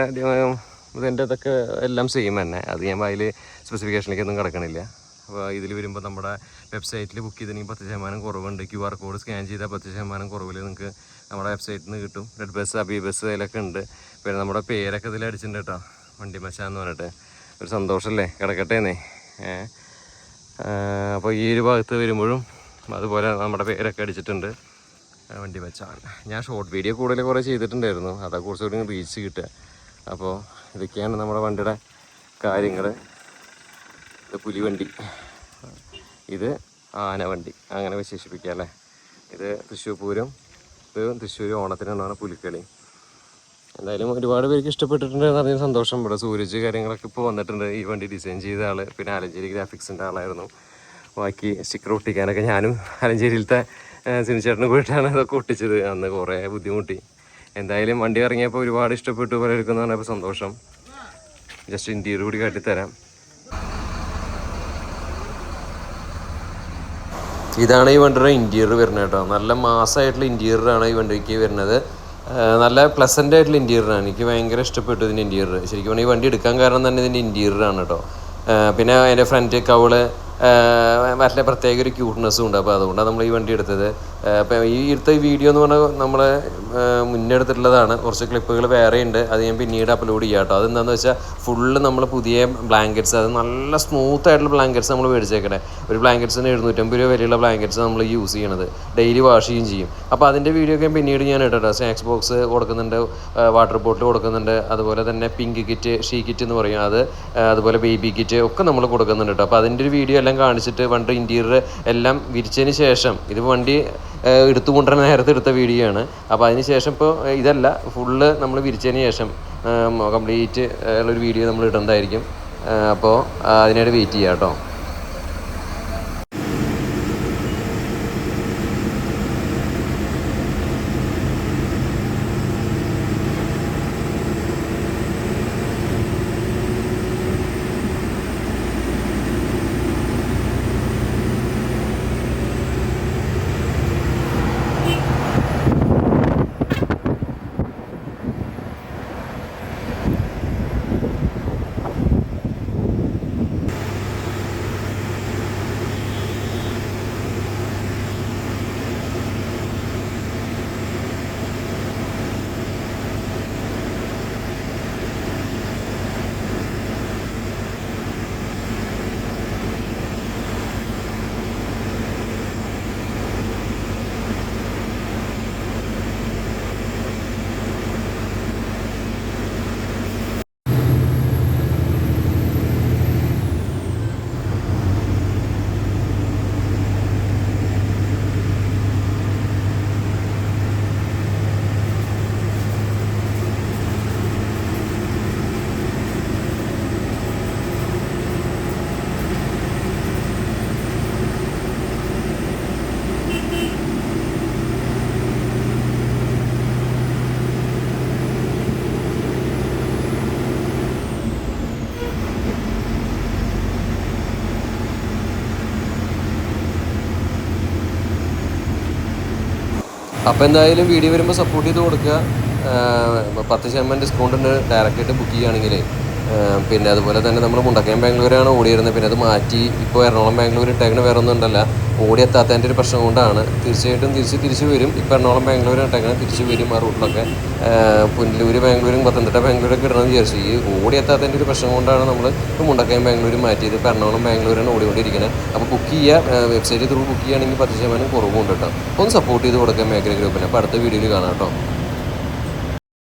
ഇതിൻ്റെ ഇതൊക്കെ എല്ലാം സെയിം തന്നെ. അത് ഞാൻ അതിൽ സ്പെസിഫിക്കേഷനിലേക്കൊന്നും കിടക്കണില്ല. അപ്പോൾ ഇതിൽ വരുമ്പോൾ നമ്മുടെ വെബ്സൈറ്റിൽ ബുക്ക് ചെയ്തിട്ടുണ്ടെങ്കിൽ 10% കുറവുണ്ട്. QR കോഡ് സ്കാൻ ചെയ്താൽ 10% കുറവിൽ നിങ്ങൾക്ക് നമ്മുടെ വെബ്സൈറ്റിൽ നിന്ന് കിട്ടും. റെഡ് ബസ്, അബി ബസ് അതിലൊക്കെ ഉണ്ട്. പിന്നെ നമ്മുടെ പേരൊക്കെ ഇതിൽ അടിച്ചിട്ടുണ്ട് കേട്ടോ, വണ്ടി മച്ചാന്ന് പറഞ്ഞിട്ട്. ഒരു സന്തോഷമല്ലേ, കിടക്കട്ടേന്നേ. അപ്പോൾ ഈ ഒരു ഭാഗത്ത് വരുമ്പോഴും അതുപോലെ നമ്മുടെ പേരൊക്കെ അടിച്ചിട്ടുണ്ട്, വണ്ടി മച്ചാൻ. ഞാൻ ഷോർട്ട് വീഡിയോ കൂടുതൽ കുറേ ചെയ്തിട്ടുണ്ടായിരുന്നു, അതാ കുറച്ചുകൂടി റീച്ച് കിട്ടുക. അപ്പോൾ ഇതൊക്കെയാണ് നമ്മുടെ വണ്ടിയുടെ കാര്യങ്ങൾ. ഇത് പുലിവണ്ടി, ഇത് ആനവണ്ടി, അങ്ങനെ വിശേഷിപ്പിക്കുക അല്ലേ. ഇത് തൃശ്ശൂർ പൂരം, ഇത് തൃശ്ശൂർ ഓണത്തിനാണ് പുലിക്കളി. എന്തായാലും ഒരുപാട് പേർക്ക് ഇഷ്ടപ്പെട്ടിട്ടുണ്ടെന്ന് പറഞ്ഞ സന്തോഷം. ഇവിടെ സൂരജ് കാര്യങ്ങളൊക്കെ ഇപ്പോൾ വന്നിട്ടുണ്ട്, ഈ വണ്ടി ഡിസൈൻ ചെയ്ത ആൾ. പിന്നെ ആലഞ്ചേരി ഗ്രാഫിക്സിൻ്റെ ആളായിരുന്നു. ബാക്കി സ്റ്റിക്കർ ഒട്ടിക്കാനൊക്കെ ഞാനും ആലഞ്ചേരിയിലത്തെ സിനിച്ചേട്ടന് പോയിട്ടാണ് ഇതൊക്കെ ഒട്ടിച്ചത്. അന്ന് കുറേ ബുദ്ധിമുട്ടി. എന്തായാലും വണ്ടി ഇറങ്ങിയപ്പോൾ ഒരുപാട് ഇഷ്ടപ്പെട്ടു പലർക്കെന്ന് പറഞ്ഞപ്പോൾ സന്തോഷം. ജസ്റ്റ് ഇൻറ്റീരിയർ കൂടി കാട്ടിത്തരാം. ഇതാണ് ഈ വണ്ടിയുടെ ഇൻറ്റീരിയർ വരുന്നത് കേട്ടോ. നല്ല മാസമായിട്ടുള്ള ഇൻറ്റീരിയറാണ് ഈ വണ്ടിക്ക് വരുന്നത്. നല്ല പ്ലസൻ്റ് ആയിട്ടുള്ള ഇൻറ്റീരിയറാണ്. എനിക്ക് ഭയങ്കര ഇഷ്ടപ്പെട്ടു ഇതിൻ്റെ ഇൻറ്റീരിയർ. ശരിക്കും പറഞ്ഞാൽ ഈ വണ്ടി എടുക്കാൻ കാരണം തന്നെ ഇതിൻ്റെ ഇൻറ്റീരിയറാണ് കേട്ടോ. പിന്നെ അതിൻ്റെ ഫ്രണ്ട് കവള് മറ്റേ പ്രത്യേക ഒരു ക്യൂട്ട്നെസ്സും ഉണ്ട്. അപ്പോൾ അതുകൊണ്ടാണ് നമ്മൾ ഈ വണ്ടി എടുത്തത്. അപ്പോൾ ഈ എടുത്ത വീഡിയോ എന്ന് പറഞ്ഞാൽ നമ്മൾ മുന്നെടുത്തിട്ടുള്ളതാണ്. കുറച്ച് ക്ലിപ്പുകൾ വേറെ ഉണ്ട്, അത് ഞാൻ പിന്നീട് അപ്ലോഡ് ചെയ്യാം കേട്ടോ. അതെന്താണെന്ന് വെച്ചാൽ ഫുള്ള് നമ്മൾ പുതിയ ബ്ലാങ്കറ്റ്സ്, അത് നല്ല സ്മൂത്ത് ആയിട്ടുള്ള ബ്ലാങ്കറ്റ്സ് നമ്മൾ മേടിച്ചേക്കണേ. ഒരു ബ്ലാങ്കറ്റ്സിന് 750 രൂപ വിലയുള്ള ബ്ലാങ്കറ്റ്സ് നമ്മൾ യൂസ് ചെയ്യണത്, ഡെയിലി വാഷ് ചെയ്യുകയും ചെയ്യും. അപ്പോൾ അതിൻ്റെ വീഡിയോ ഒക്കെ പിന്നീട് ഞാൻ ഇട്ടോ. സ്നാക്സ് ബോക്സ് കൊടുക്കുന്നുണ്ട്, വാട്ടർ ബോട്ടിൽ കൊടുക്കുന്നുണ്ട്, അതുപോലെ തന്നെ പിങ്ക് കിറ്റ്, ഷീ കിറ്റ് എന്ന് പറയും അത്, അതുപോലെ ബേബി കിറ്റ് ഒക്കെ നമ്മൾ കൊടുക്കുന്നുണ്ട് കേട്ടോ. അപ്പോൾ അതിൻ്റെ ഒരു വീഡിയോ എല്ലാം കാണിച്ചിട്ട് വണ്ടി ഇൻറ്റീരിയർ എല്ലാം വിരിച്ചതിന് ശേഷം, ഇത് വണ്ടി എടുത്തു കൊണ്ടുവരുന്ന നേരത്തെ എടുത്ത വീഡിയോ ആണ്. അപ്പോൾ അതിന് ശേഷം ഇപ്പോൾ ഇതല്ല, ഫുള്ള് നമ്മൾ വിരിച്ചതിന് ശേഷം കംപ്ലീറ്റ് ഉള്ളൊരു വീഡിയോ നമ്മൾ ഇടുന്നതായിരിക്കും. അപ്പോൾ അതിനായിട്ട് വെയിറ്റ് ചെയ്യാം കേട്ടോ. അപ്പോൾ എന്തായാലും വീഡിയോ വരുമ്പോൾ സപ്പോർട്ട് ചെയ്ത് കൊടുക്കുക. 10% ഡിസ്കൗണ്ട് ഉണ്ട് ഡയറക്റ്റായിട്ട് ബുക്ക് ചെയ്യുകയാണെങ്കിൽ. പിന്നെ അതുപോലെ തന്നെ നമ്മൾ മുണ്ടക്കയം ബാംഗ്ലൂരാണ് ഓടിയിരുന്നത്. പിന്നെ അത് മാറ്റി ഇപ്പോൾ എറണാകുളം ബാംഗ്ലൂർ ഇട്ടേക്കണ വേറെ ഒന്നും ഉണ്ടല്ല, ഓടിയെത്താത്തതിൻ്റെ ഒരു പ്രശ്നം കൊണ്ടാണ്. തീർച്ചയായിട്ടും തിരിച്ച് വരും. ഇപ്പോൾ എറണാകുളം ബാംഗ്ലൂർ ഇട്ടേക്കണത് തിരിച്ച് വരും ആ റൂട്ടിലൊക്കെ. പുനലൂർ ബാംഗ്ലൂരും പത്തനംതിട്ട ബാംഗ്ലൂരൊക്കെ ഇടണമെന്ന് വിചാരിച്ചു. ഈ ഓടിയെത്താത്തതിൻ്റെ ഒരു പ്രശ്നം കൊണ്ടാണ് നമ്മൾ ഇപ്പോൾ മുണ്ടക്കയം ബാംഗ്ലൂർ മാറ്റിയത്. ഇപ്പോൾ എറണാകുളം ബാംഗ്ലൂരാണ് ഓടിക്കൊണ്ടിരിക്കുന്നത്. അപ്പോൾ ബുക്ക് ചെയ്യുക, വെബ്സൈറ്റ് ത്രൂ ബുക്ക് ചെയ്യുകയാണെങ്കിൽ 10% കുറവുണ്ട് കേട്ടോ. ഒന്ന് സപ്പോർട്ട് ചെയ്ത് കൊടുക്കാം മേഖല ഗ്രൂപ്പിന്. അപ്പോൾ അടുത്ത വീഡിയോയിൽ കാണാം കേട്ടോ.